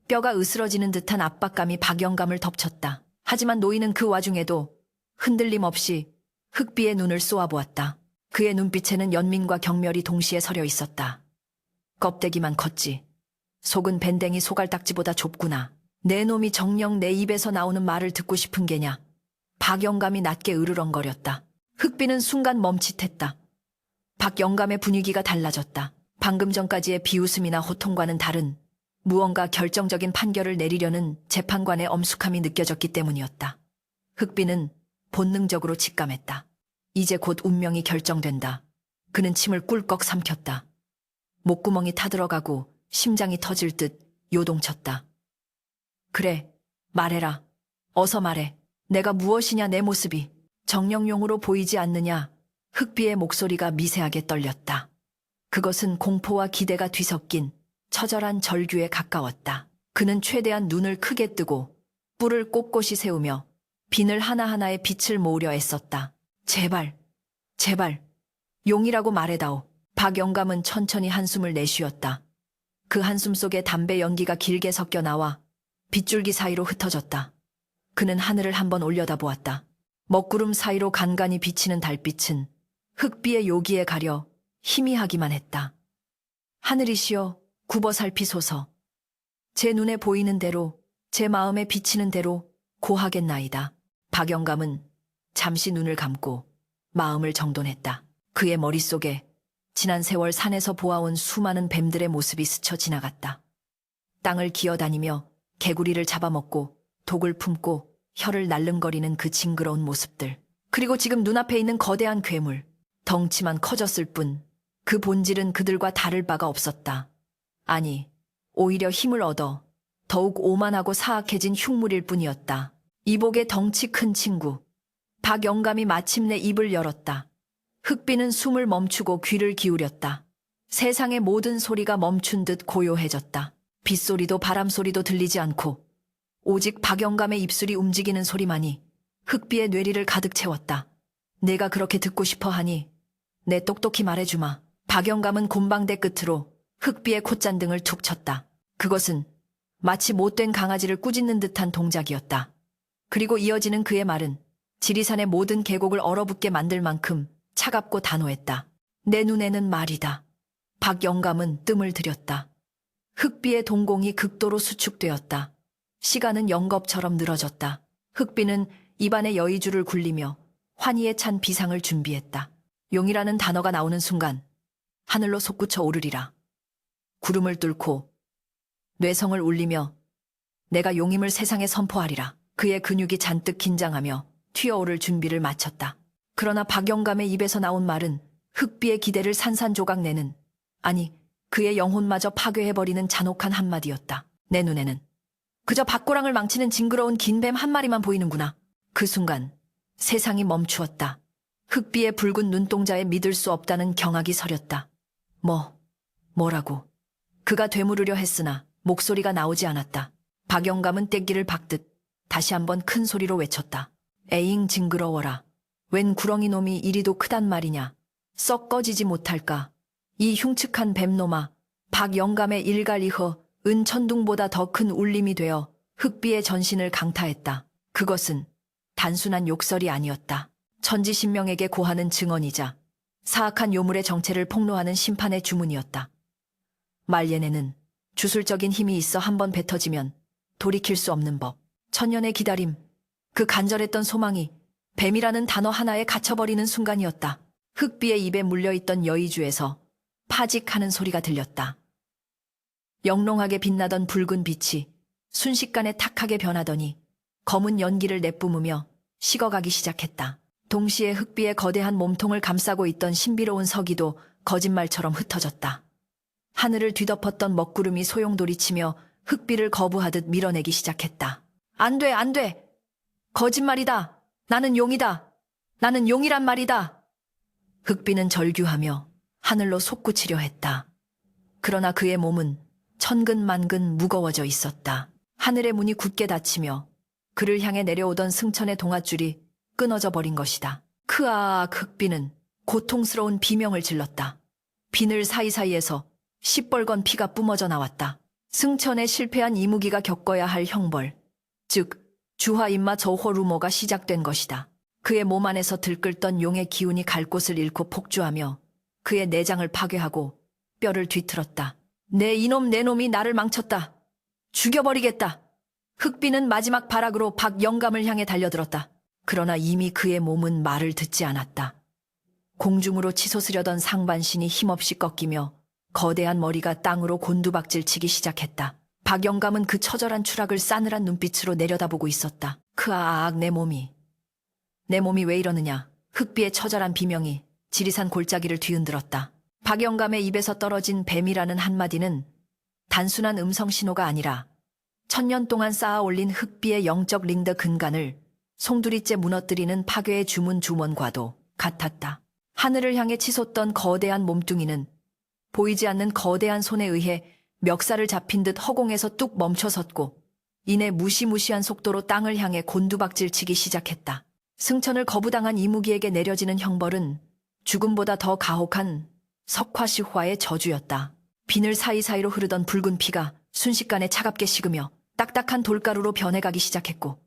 뼈가 으스러지는 듯한 압박감이 박영감을 덮쳤다. 하지만 노인은 그 와중에도 흔들림 없이 흑비의 눈을 쏘아보았다. 그의 눈빛에는 연민과 경멸이 동시에 서려 있었다. 껍데기만 컸지. 속은 밴댕이 소갈딱지보다 좁구나. 내 놈이 정녕 내 입에서 나오는 말을 듣고 싶은 게냐. 박영감이 낮게 으르렁거렸다. 흑비는 순간 멈칫했다. 박영감의 분위기가 달라졌다. 방금 전까지의 비웃음이나 호통과는 다른 무언가 결정적인 판결을 내리려는 재판관의 엄숙함이 느껴졌기 때문이었다. 흑비는 본능적으로 직감했다. 이제 곧 운명이 결정된다. 그는 침을 꿀꺽 삼켰다. 목구멍이 타들어가고 심장이 터질 듯 요동쳤다. 그래, 말해라. 어서 말해. 내가 무엇이냐. 내 모습이 정령용으로 보이지 않느냐. 흑비의 목소리가 미세하게 떨렸다. 그것은 공포와 기대가 뒤섞인 처절한 절규에 가까웠다. 그는 최대한 눈을 크게 뜨고 뿔을 꼿꼿이 세우며 비늘 하나하나에 빛을 모으려 애썼다. 제발, 제발, 용이라고 말해다오. 박영감은 천천히 한숨을 내쉬었다. 그 한숨 속에 담배 연기가 길게 섞여 나와 빗줄기 사이로 흩어졌다. 그는 하늘을 한번 올려다보았다. 먹구름 사이로 간간히 비치는 달빛은 흑비의 요기에 가려 희미하기만 했다. 하늘이시여, 굽어 살피소서. 제 눈에 보이는 대로, 제 마음에 비치는 대로 고하겠나이다. 박영감은 잠시 눈을 감고 마음을 정돈했다. 그의 머릿속에 지난 세월 산에서 보아온 수많은 뱀들의 모습이 스쳐 지나갔다. 땅을 기어다니며 개구리를 잡아먹고 독을 품고 혀를 날름거리는 그 징그러운 모습들. 그리고 지금 눈앞에 있는 거대한 괴물. 덩치만 커졌을 뿐 그 본질은 그들과 다를 바가 없었다. 아니, 오히려 힘을 얻어 더욱 오만하고 사악해진 흉물일 뿐이었다. 이복의 덩치 큰 친구. 박영감이 마침내 입을 열었다. 흑비는 숨을 멈추고 귀를 기울였다. 세상의 모든 소리가 멈춘 듯 고요해졌다. 빗소리도 바람소리도 들리지 않고 오직 박영감의 입술이 움직이는 소리만이 흑비의 뇌리를 가득 채웠다. 내가 그렇게 듣고 싶어 하니 내 똑똑히 말해주마. 박영감은 곰방대 끝으로 흑비의 콧잔등을 툭 쳤다. 그것은 마치 못된 강아지를 꾸짖는 듯한 동작이었다. 그리고 이어지는 그의 말은 지리산의 모든 계곡을 얼어붙게 만들 만큼 차갑고 단호했다. 내 눈에는 말이다. 박영감은 뜸을 들였다. 흑비의 동공이 극도로 수축되었다. 시간은 영겁처럼 늘어졌다. 흑비는 입안에 여의주를 굴리며 환희에 찬 비상을 준비했다. 용이라는 단어가 나오는 순간 하늘로 솟구쳐 오르리라. 구름을 뚫고 뇌성을 울리며 내가 용임을 세상에 선포하리라. 그의 근육이 잔뜩 긴장하며 튀어오를 준비를 마쳤다. 그러나 박영감의 입에서 나온 말은 흑비의 기대를 산산조각내는, 아니 그의 영혼마저 파괴해버리는 잔혹한 한마디였다. 내 눈에는 그저 박고랑을 망치는 징그러운 긴 뱀 한 마리만 보이는구나. 그 순간 세상이 멈추었다. 흑비의 붉은 눈동자에 믿을 수 없다는 경악이 서렸다. 뭐라고? 그가 되물으려 했으나 목소리가 나오지 않았다. 박영감은 떼기를 박듯 다시 한번 큰 소리로 외쳤다. 에잉 징그러워라. 웬 구렁이 놈이 이리도 크단 말이냐. 썩 꺼지지 못할까. 이 흉측한 뱀놈아. 박영감의 일갈이허 은천둥보다 더 큰 울림이 되어 흑비의 전신을 강타했다. 그것은 단순한 욕설이 아니었다. 천지신명에게 고하는 증언이자 사악한 요물의 정체를 폭로하는 심판의 주문이었다. 말예네는 주술적인 힘이 있어 한번 뱉어지면 돌이킬 수 없는 법. 천년의 기다림, 그 간절했던 소망이 뱀이라는 단어 하나에 갇혀버리는 순간이었다. 흑비의 입에 물려있던 여의주에서 파직하는 소리가 들렸다. 영롱하게 빛나던 붉은 빛이 순식간에 탁하게 변하더니 검은 연기를 내뿜으며 식어가기 시작했다. 동시에 흑비의 거대한 몸통을 감싸고 있던 신비로운 서기도 거짓말처럼 흩어졌다. 하늘을 뒤덮었던 먹구름이 소용돌이치며 흑비를 거부하듯 밀어내기 시작했다. 안 돼, 안 돼! 거짓말이다! 나는 용이다! 나는 용이란 말이다! 흑비는 절규하며 하늘로 솟구치려 했다. 그러나 그의 몸은 천근만근 무거워져 있었다. 하늘의 문이 굳게 닫히며 그를 향해 내려오던 승천의 동아줄이 끊어져 버린 것이다. 크아악 흑비는 고통스러운 비명을 질렀다. 비늘 사이사이에서 시뻘건 피가 뿜어져 나왔다. 승천에 실패한 이무기가 겪어야 할 형벌, 즉 주화인마 저호루모가 시작된 것이다. 그의 몸 안에서 들끓던 용의 기운이 갈 곳을 잃고 폭주하며 그의 내장을 파괴하고 뼈를 뒤틀었다. 내 이놈 내 놈이 나를 망쳤다. 죽여버리겠다. 흑비는 마지막 발악으로 박영감을 향해 달려들었다. 그러나 이미 그의 몸은 말을 듣지 않았다. 공중으로 치솟으려던 상반신이 힘없이 꺾이며 거대한 머리가 땅으로 곤두박질치기 시작했다. 박영감은 그 처절한 추락을 싸늘한 눈빛으로 내려다보고 있었다. 크아악 내 몸이 왜 이러느냐. 흑비의 처절한 비명이 지리산 골짜기를 뒤흔들었다. 박영감의 입에서 떨어진 뱀이라는 한마디는 단순한 음성 신호가 아니라 천년 동안 쌓아 올린 흑비의 영적 링더 근간을 송두리째 무너뜨리는 파괴의 주문 주문과도 같았다. 하늘을 향해 치솟던 거대한 몸뚱이는 보이지 않는 거대한 손에 의해 멱살을 잡힌 듯 허공에서 뚝 멈춰섰고 이내 무시무시한 속도로 땅을 향해 곤두박질치기 시작했다. 승천을 거부당한 이무기에게 내려지는 형벌은 죽음보다 더 가혹한 석화시화의 저주였다. 비늘 사이사이로 흐르던 붉은 피가 순식간에 차갑게 식으며 딱딱한 돌가루로 변해가기 시작했고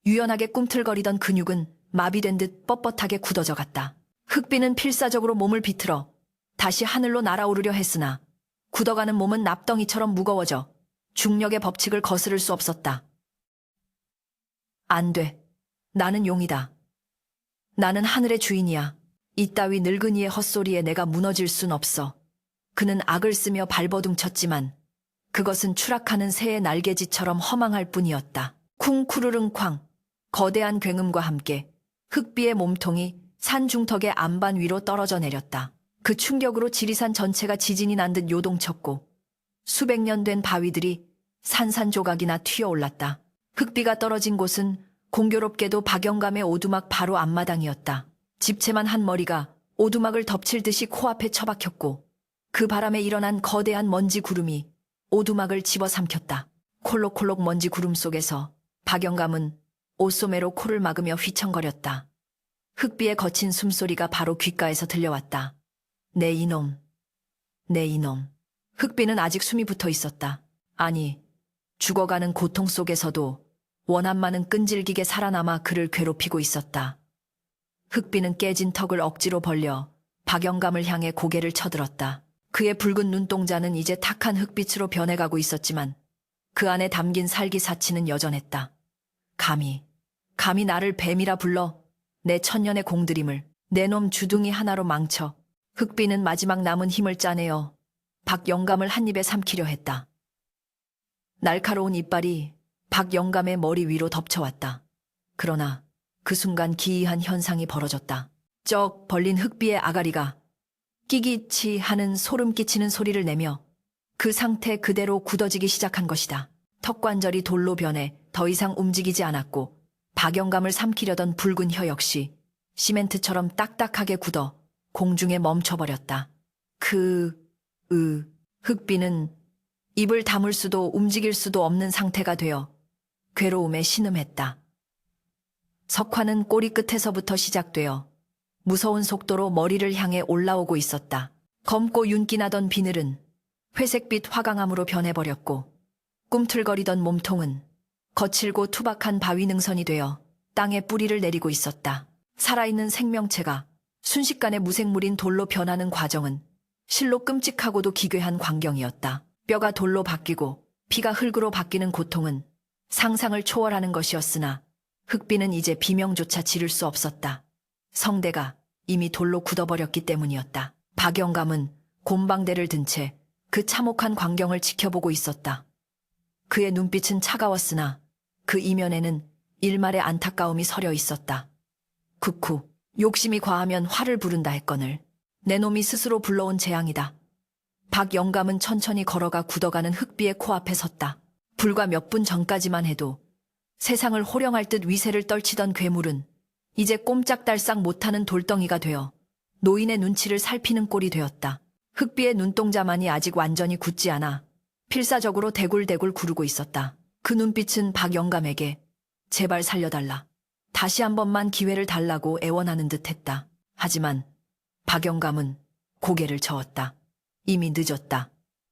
유연하게 꿈틀거리던 근육은 마비된 듯 뻣뻣하게 굳어져 갔다. 흑비는 필사적으로 몸을 비틀어 다시 하늘로 날아오르려 했으나 굳어가는 몸은 납덩이처럼 무거워져 중력의 법칙을 거스를 수 없었다. 안 돼. 나는 용이다. 나는 하늘의 주인이야. 이따위 늙은이의 헛소리에 내가 무너질 순 없어. 그는 악을 쓰며 발버둥쳤지만 그것은 추락하는 새의 날개짓처럼 허망할 뿐이었다. 쿵쿠르릉쾅. 거대한 굉음과 함께 흑비의 몸통이 산 중턱의 안반 위로 떨어져 내렸다. 그 충격으로 지리산 전체가 지진이 난 듯 요동쳤고 수백 년 된 바위들이 산산조각이나 튀어올랐다. 흑비가 떨어진 곳은 공교롭게도 박영감의 오두막 바로 앞마당이었다. 집채만 한 머리가 오두막을 덮칠 듯이 코앞에 처박혔고 그 바람에 일어난 거대한 먼지 구름이 오두막을 집어삼켰다. 콜록콜록 먼지 구름 속에서 박영감은 옷소매로 코를 막으며 휘청거렸다. 흑비의 거친 숨소리가 바로 귓가에서 들려왔다. 내 이놈, 내 이놈. 흑비는 아직 숨이 붙어 있었다. 아니, 죽어가는 고통 속에서도 원한만은 끈질기게 살아남아 그를 괴롭히고 있었다. 흑비는 깨진 턱을 억지로 벌려 박영감을 향해 고개를 쳐들었다. 그의 붉은 눈동자는 이제 탁한 흑빛으로 변해가고 있었지만 그 안에 담긴 살기사치는 여전했다. 감히 나를 뱀이라 불러 내 천년의 공들임을 내 놈 주둥이 하나로 망쳐. 흑비는 마지막 남은 힘을 짜내어 박영감을 한 입에 삼키려 했다. 날카로운 이빨이 박영감의 머리 위로 덮쳐왔다. 그러나 그 순간 기이한 현상이 벌어졌다. 쩍 벌린 흑비의 아가리가 끼기치 하는 소름 끼치는 소리를 내며 그 상태 그대로 굳어지기 시작한 것이다. 턱관절이 돌로 변해 더 이상 움직이지 않았고 박영감을 삼키려던 붉은 혀 역시 시멘트처럼 딱딱하게 굳어 공중에 멈춰버렸다. 흑비는 입을 다물 수도 움직일 수도 없는 상태가 되어 괴로움에 신음했다. 석화는 꼬리 끝에서부터 시작되어 무서운 속도로 머리를 향해 올라오고 있었다. 검고 윤기나던 비늘은 회색빛 화강암으로 변해버렸고 꿈틀거리던 몸통은 거칠고 투박한 바위 능선이 되어 땅에 뿌리를 내리고 있었다. 살아있는 생명체가 순식간에 무생물인 돌로 변하는 과정은 실로 끔찍하고도 기괴한 광경이었다. 뼈가 돌로 바뀌고 피가 흙으로 바뀌는 고통은 상상을 초월하는 것이었으나 흑비는 이제 비명조차 지를 수 없었다. 성대가 이미 돌로 굳어버렸기 때문이었다. 박영감은 곰방대를 든 채 그 참혹한 광경을 지켜보고 있었다. 그의 눈빛은 차가웠으나 그 이면에는 일말의 안타까움이 서려 있었다. 극후 욕심이 과하면 화를 부른다 했거늘. 내 놈이 스스로 불러온 재앙이다. 박영감은 천천히 걸어가 굳어가는 흑비의 코앞에 섰다. 불과 몇 분 전까지만 해도 세상을 호령할 듯 위세를 떨치던 괴물은 이제 꼼짝달싹 못하는 돌덩이가 되어 노인의 눈치를 살피는 꼴이 되었다. 흑비의 눈동자만이 아직 완전히 굳지 않아 필사적으로 대굴대굴 구르고 있었다. 그 눈빛은 박영감에게 제발 살려달라. 다시 한 번만 기회를 달라고 애원하는 듯 했다. 하지만 박영감은 고개를 저었다. 이미 늦었다.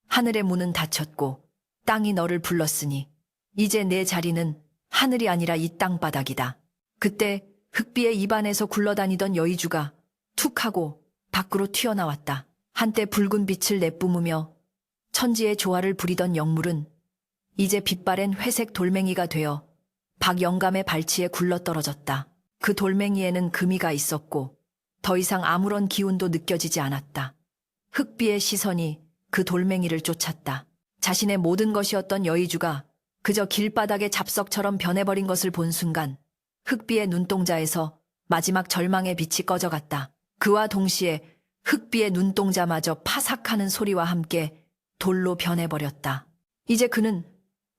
하늘의 문은 닫혔고 땅이 너를 불렀으니 이제 내 자리는 하늘이 아니라 이 땅바닥이다. 그때 흑비의 입안에서 굴러다니던 여의주가 툭 하고 밖으로 튀어나왔다. 한때 붉은 빛을 내뿜으며 천지의 조화를 부리던 영물은 이제 빛바랜 회색 돌멩이가 되어 박영감의 발치에 굴러떨어졌다. 그 돌멩이에는 금이가 있었고 더 이상 아무런 기운도 느껴지지 않았다. 흑비의 시선이 그 돌멩이를 쫓았다. 자신의 모든 것이었던 여의주가 그저 길바닥의 잡석처럼 변해버린 것을 본 순간 흑비의 눈동자에서 마지막 절망의 빛이 꺼져갔다. 그와 동시에 흑비의 눈동자마저 파삭하는 소리와 함께 돌로 변해버렸다. 이제 그는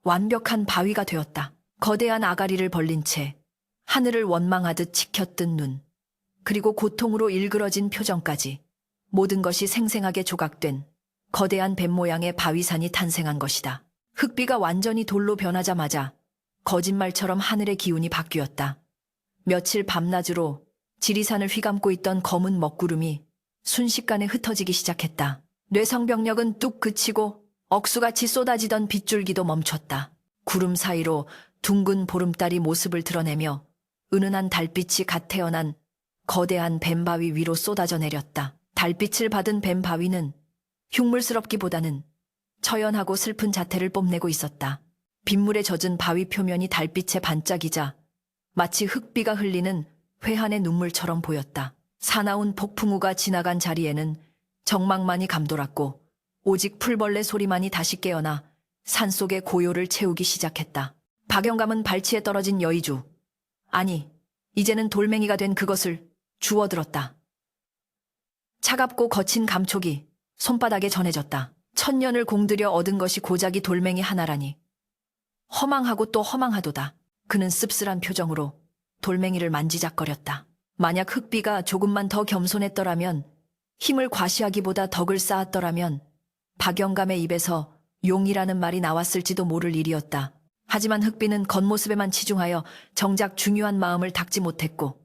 완벽한 바위가 되었다. 거대한 아가리를 벌린 채 하늘을 원망하듯 치켜뜬 눈, 그리고 고통으로 일그러진 표정까지 모든 것이 생생하게 조각된 거대한 뱀 모양의 바위산이 탄생한 것이다. 흑비가 완전히 돌로 변하자마자 거짓말처럼 하늘의 기운이 바뀌었다. 며칠 밤낮으로 지리산을 휘감고 있던 검은 먹구름이 순식간에 흩어지기 시작했다. 뇌성병력은 뚝 그치고 억수같이 쏟아지던 빗줄기도 멈췄다. 구름 사이로 둥근 보름달이 모습을 드러내며 은은한 달빛이 갓 태어난 거대한 뱀바위 위로 쏟아져 내렸다. 달빛을 받은 뱀바위는 흉물스럽기보다는 처연하고 슬픈 자태를 뽐내고 있었다. 빗물에 젖은 바위 표면이 달빛에 반짝이자 마치 흑비가 흘리는 회한의 눈물처럼 보였다. 사나운 폭풍우가 지나간 자리에는 정막만이 감돌았고 오직 풀벌레 소리만이 다시 깨어나 산속의 고요를 채우기 시작했다. 박영감은 발치에 떨어진 여의주, 아니 이제는 돌멩이가 된 그것을 주워들었다. 차갑고 거친 감촉이 손바닥에 전해졌다. 천년을 공들여 얻은 것이 고작 이 돌멩이 하나라니. 허망하고 또 허망하도다. 그는 씁쓸한 표정으로 돌멩이를 만지작거렸다. 만약 흑비가 조금만 더 겸손했더라면, 힘을 과시하기보다 덕을 쌓았더라면 박영감의 입에서 용이라는 말이 나왔을지도 모를 일이었다. 하지만 흑비는 겉모습에만 치중하여 정작 중요한 마음을 닦지 못했고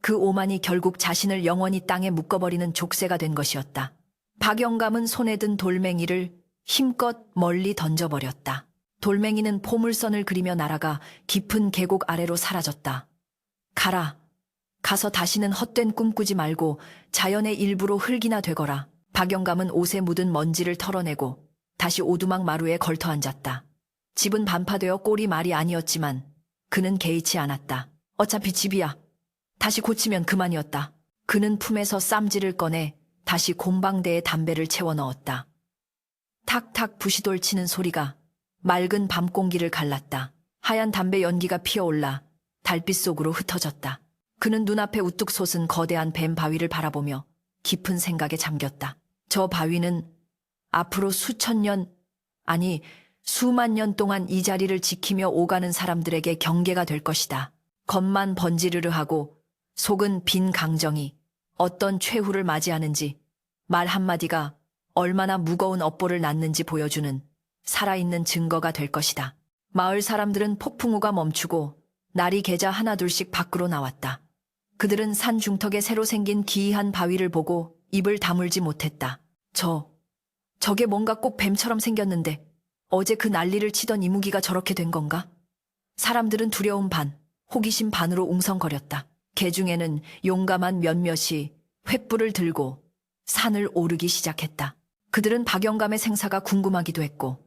그 오만이 결국 자신을 영원히 땅에 묶어버리는 족쇄가 된 것이었다. 박영감은 손에 든 돌멩이를 힘껏 멀리 던져버렸다. 돌멩이는 포물선을 그리며 날아가 깊은 계곡 아래로 사라졌다. 가라. 가서 다시는 헛된 꿈 꾸지 말고 자연의 일부로 흙이나 되거라. 박영감은 옷에 묻은 먼지를 털어내고 다시 오두막 마루에 걸터 앉았다. 집은 반파되어 꼴이 말이 아니었지만 그는 개의치 않았다. 어차피 집이야. 다시 고치면 그만이었다. 그는 품에서 쌈지를 꺼내 다시 곰방대에 담배를 채워 넣었다. 탁탁 부시돌 치는 소리가 맑은 밤 공기를 갈랐다. 하얀 담배 연기가 피어올라 달빛 속으로 흩어졌다. 그는 눈앞에 우뚝 솟은 거대한 뱀 바위를 바라보며 깊은 생각에 잠겼다. 저 바위는 앞으로 수천 년, 아니 수만 년 동안 이 자리를 지키며 오가는 사람들에게 경계가 될 것이다. 겉만 번지르르하고 속은 빈 강정이 어떤 최후를 맞이하는지, 말 한마디가 얼마나 무거운 업보를 낳는지 보여주는 살아있는 증거가 될 것이다. 마을 사람들은 폭풍우가 멈추고 날이 개자 하나둘씩 밖으로 나왔다. 그들은 산 중턱에 새로 생긴 기이한 바위를 보고 입을 다물지 못했다. 저게 뭔가 꼭 뱀처럼 생겼는데 어제 그 난리를 치던 이무기가 저렇게 된 건가? 사람들은 두려움 반, 호기심 반으로 웅성거렸다. 개 중에는 용감한 몇몇이 횃불을 들고 산을 오르기 시작했다. 그들은 박영감의 생사가 궁금하기도 했고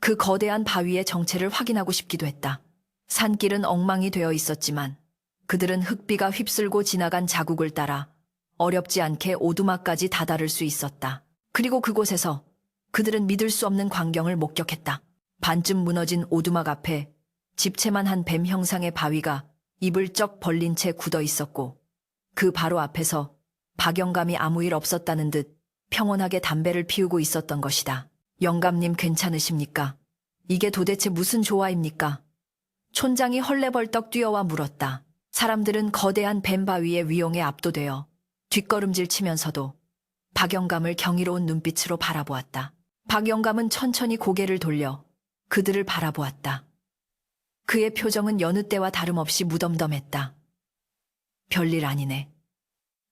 그 거대한 바위의 정체를 확인하고 싶기도 했다. 산길은 엉망이 되어 있었지만 그들은 흙비가 휩쓸고 지나간 자국을 따라 어렵지 않게 오두막까지 다다를 수 있었다. 그리고 그곳에서 그들은 믿을 수 없는 광경을 목격했다. 반쯤 무너진 오두막 앞에 집채만 한 뱀 형상의 바위가 입을 쩍 벌린 채 굳어 있었고 그 바로 앞에서 박영감이 아무 일 없었다는 듯 평온하게 담배를 피우고 있었던 것이다. 영감님 괜찮으십니까? 이게 도대체 무슨 조화입니까? 촌장이 헐레벌떡 뛰어와 물었다. 사람들은 거대한 뱀 바위의 위용에 압도되어 뒷걸음질 치면서도 박영감을 경이로운 눈빛으로 바라보았다. 박영감은 천천히 고개를 돌려 그들을 바라보았다. 그의 표정은 여느 때와 다름없이 무덤덤했다. 별일 아니네.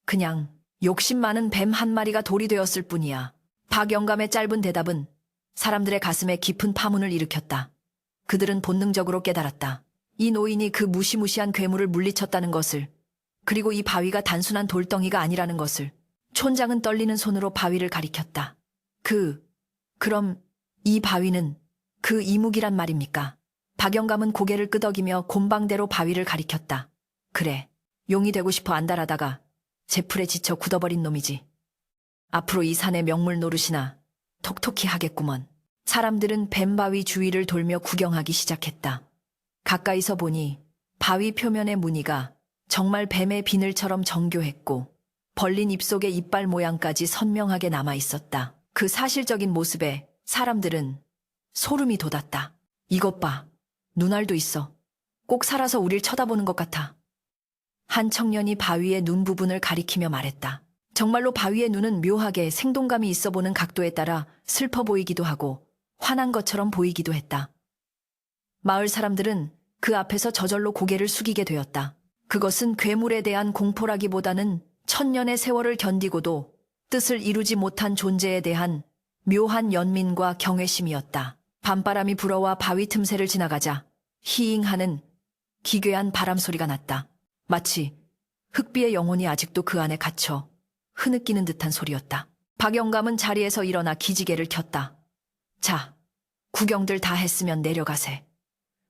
그냥 욕심 많은 뱀 한 마리가 돌이 되었을 뿐이야. 박영감의 짧은 대답은 사람들의 가슴에 깊은 파문을 일으켰다. 그들은 본능적으로 깨달았다. 이 노인이 그 무시무시한 괴물을 물리쳤다는 것을, 그리고 이 바위가 단순한 돌덩이가 아니라는 것을. 촌장은 떨리는 손으로 바위를 가리켰다. 그럼 이 바위는 그 이묵이란 말입니까? 박영감은 고개를 끄덕이며 곰방대로 바위를 가리켰다. 그래, 용이 되고 싶어 안달하다가 제풀에 지쳐 굳어버린 놈이지. 앞으로 이 산의 명물 노릇이나 톡톡히 하겠구먼. 사람들은 뱀바위 주위를 돌며 구경하기 시작했다. 가까이서 보니 바위 표면의 무늬가 정말 뱀의 비늘처럼 정교했고 벌린 입속에 이빨 모양까지 선명하게 남아있었다. 그 사실적인 모습에 사람들은 소름이 돋았다. 이것 봐. 눈알도 있어. 꼭 살아서 우릴 쳐다보는 것 같아. 한 청년이 바위의 눈 부분을 가리키며 말했다. 정말로 바위의 눈은 묘하게 생동감이 있어 보는 각도에 따라 슬퍼 보이기도 하고 화난 것처럼 보이기도 했다. 마을 사람들은 그 앞에서 저절로 고개를 숙이게 되었다. 그것은 괴물에 대한 공포라기보다는 천년의 세월을 견디고도 뜻을 이루지 못한 존재에 대한 묘한 연민과 경외심이었다. 밤바람이 불어와 바위 틈새를 지나가자 히잉하는 기괴한 바람 소리가 났다. 마치 흙비의 영혼이 아직도 그 안에 갇혀 흐느끼는 듯한 소리였다. 박영감은 자리에서 일어나 기지개를 켰다. 자, 구경들 다 했으면 내려가세.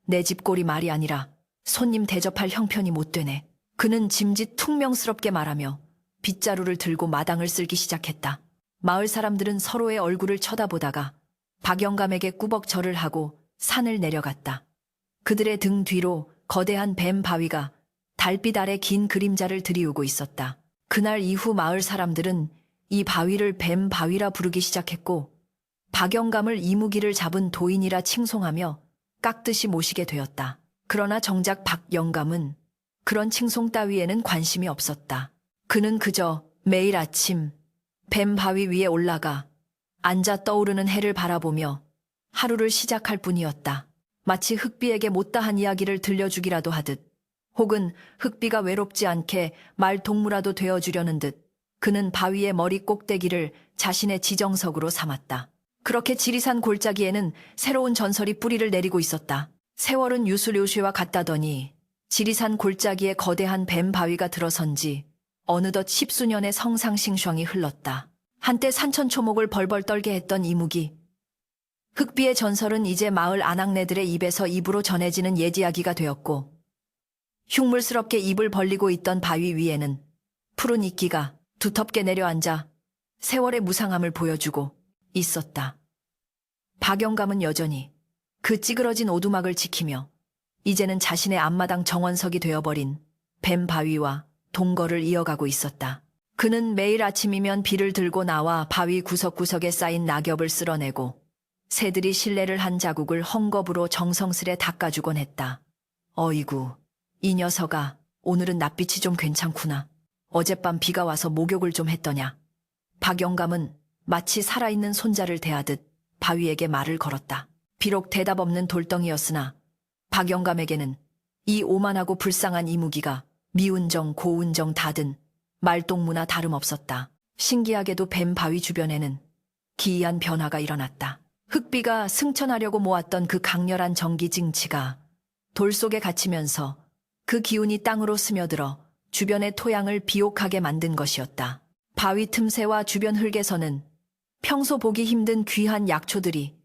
내 집 꼴이 말이 아니라 손님 대접할 형편이 못 되네. 그는 짐짓 퉁명스럽게 말하며 빗자루를 들고 마당을 쓸기 시작했다. 마을 사람들은 서로의 얼굴을 쳐다보다가 박영감에게 꾸벅 절을 하고 산을 내려갔다. 그들의 등 뒤로 거대한 뱀 바위가 달빛 아래 긴 그림자를 들이우고 있었다. 그날 이후 마을 사람들은 이 바위를 뱀 바위라 부르기 시작했고 박영감을 이무기를 잡은 도인이라 칭송하며 깍듯이 모시게 되었다. 그러나 정작 박영감은 그런 칭송 따위에는 관심이 없었다. 그는 그저 매일 아침 뱀 바위 위에 올라가 앉아 떠오르는 해를 바라보며 하루를 시작할 뿐이었다. 마치 흙비에게 못다한 이야기를 들려주기라도 하듯 혹은 흙비가 외롭지 않게 말동무라도 되어주려는 듯 그는 바위의 머리 꼭대기를 자신의 지정석으로 삼았다. 그렇게 지리산 골짜기에는 새로운 전설이 뿌리를 내리고 있었다. 세월은 유술요시와 같다더니 지리산 골짜기에 거대한 뱀 바위가 들어선 지 어느덧 10수년의 성상싱숑이 흘렀다. 한때 산천초목을 벌벌 떨게 했던 이무기. 흑비의 전설은 이제 마을 아낙네들의 입에서 입으로 전해지는 옛이야기가 되었고, 흉물스럽게 입을 벌리고 있던 바위 위에는 푸른 이끼가 두텁게 내려앉아 세월의 무상함을 보여주고 있었다. 박영감은 여전히 그 찌그러진 오두막을 지키며 이제는 자신의 앞마당 정원석이 되어버린 뱀 바위와 동거를 이어가고 있었다. 그는 매일 아침이면 비를 들고 나와 바위 구석구석에 쌓인 낙엽을 쓸어내고 새들이 실내를 한 자국을 헝겊으로 정성스레 닦아주곤 했다. 어이구, 이 녀석아, 오늘은 낯빛이 좀 괜찮구나. 어젯밤 비가 와서 목욕을 좀 했더냐. 박영감은 마치 살아있는 손자를 대하듯 바위에게 말을 걸었다. 비록 대답 없는 돌덩이였으나 박영감에게는 이 오만하고 불쌍한 이무기가 미운정 고운정 다든 말동무나 다름없었다. 신기하게도 뱀 바위 주변에는 기이한 변화가 일어났다. 흑비가 승천하려고 모았던 그 강렬한 전기 징치가 돌 속에 갇히면서 그 기운이 땅으로 스며들어 주변의 토양을 비옥하게 만든 것이었다. 바위 틈새와 주변 흙에서는 평소 보기 힘든 귀한 약초들이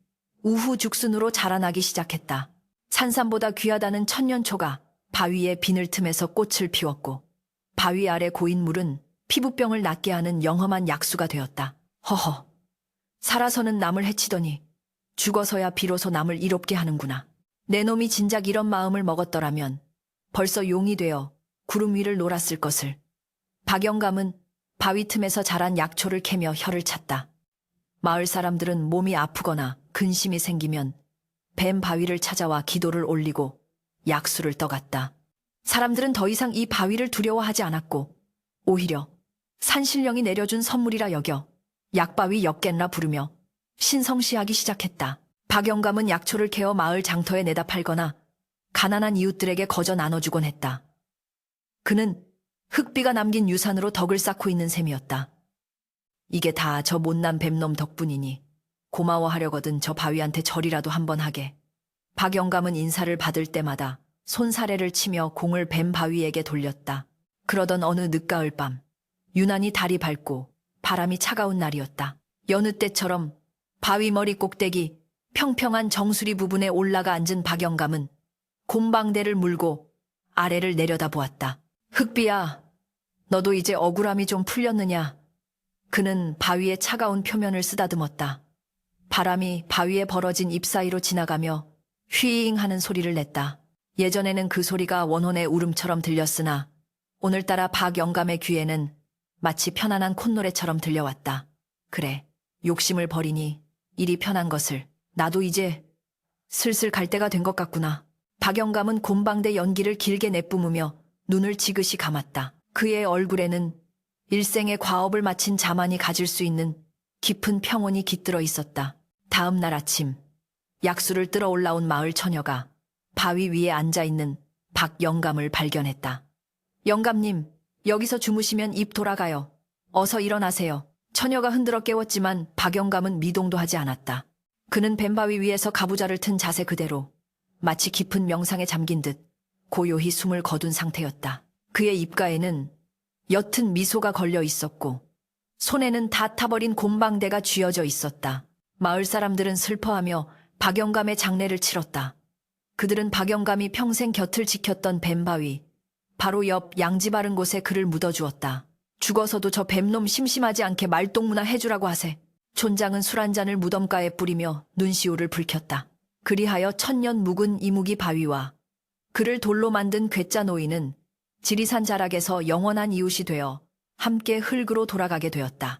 우후죽순으로 자라나기 시작했다. 산삼보다 귀하다는 천년초가 바위의 비늘 틈에서 꽃을 피웠고 바위 아래 고인 물은 피부병을 낫게 하는 영험한 약수가 되었다. 허허, 살아서는 남을 해치더니 죽어서야 비로소 남을 이롭게 하는구나. 내 놈이 진작 이런 마음을 먹었더라면 벌써 용이 되어 구름 위를 놀았을 것을. 박영감은 바위 틈에서 자란 약초를 캐며 혀를 찼다. 마을 사람들은 몸이 아프거나 근심이 생기면 뱀 바위를 찾아와 기도를 올리고 약수를 떠갔다. 사람들은 더 이상 이 바위를 두려워하지 않았고 오히려 산신령이 내려준 선물이라 여겨 약바위 역겐라 부르며 신성시하기 시작했다. 박영감은 약초를 캐어 마을 장터에 내다 팔거나 가난한 이웃들에게 거저 나눠주곤 했다. 그는 흑비가 남긴 유산으로 덕을 쌓고 있는 셈이었다. 이게 다 저 못난 뱀놈 덕분이니 고마워하려거든 저 바위한테 절이라도 한번 하게. 박영감은 인사를 받을 때마다 손사래를 치며 공을 뱀 바위에게 돌렸다. 그러던 어느 늦가을 밤, 유난히 달이 밝고 바람이 차가운 날이었다. 여느 때처럼 바위 머리 꼭대기 평평한 정수리 부분에 올라가 앉은 박영감은 곰방대를 물고 아래를 내려다보았다. 흑비야, 너도 이제 억울함이 좀 풀렸느냐? 그는 바위의 차가운 표면을 쓰다듬었다. 바람이 바위에 벌어진 잎 사이로 지나가며 휘잉 하는 소리를 냈다. 예전에는 그 소리가 원혼의 울음처럼 들렸으나 오늘따라 박영감의 귀에는 마치 편안한 콧노래처럼 들려왔다. 그래, 욕심을 버리니 일이 편한 것을. 나도 이제 슬슬 갈 때가 된 것 같구나. 박영감은 곰방대 연기를 길게 내뿜으며 눈을 지그시 감았다. 그의 얼굴에는 일생의 과업을 마친 자만이 가질 수 있는 깊은 평온이 깃들어 있었다. 다음 날 아침, 약수를 뜨러 올라온 마을 처녀가 바위 위에 앉아있는 박영감을 발견했다. 영감님, 여기서 주무시면 입 돌아가요. 어서 일어나세요. 처녀가 흔들어 깨웠지만 박영감은 미동도 하지 않았다. 그는 뱀바위 위에서 가부좌를 튼 자세 그대로 마치 깊은 명상에 잠긴 듯 고요히 숨을 거둔 상태였다. 그의 입가에는 옅은 미소가 걸려 있었고 손에는 다 타버린 곰방대가 쥐어져 있었다. 마을 사람들은 슬퍼하며 박영감의 장례를 치렀다. 그들은 박영감이 평생 곁을 지켰던 뱀바위, 바로 옆 양지 바른 곳에 그를 묻어주었다. 죽어서도 저 뱀놈 심심하지 않게 말동무나 해주라고 하세. 촌장은 술 한 잔을 무덤가에 뿌리며 눈시울을 붉혔다. 그리하여 천년 묵은 이무기 바위와 그를 돌로 만든 괴짜 노인은 지리산 자락에서 영원한 이웃이 되어 함께 흙으로 돌아가게 되었다.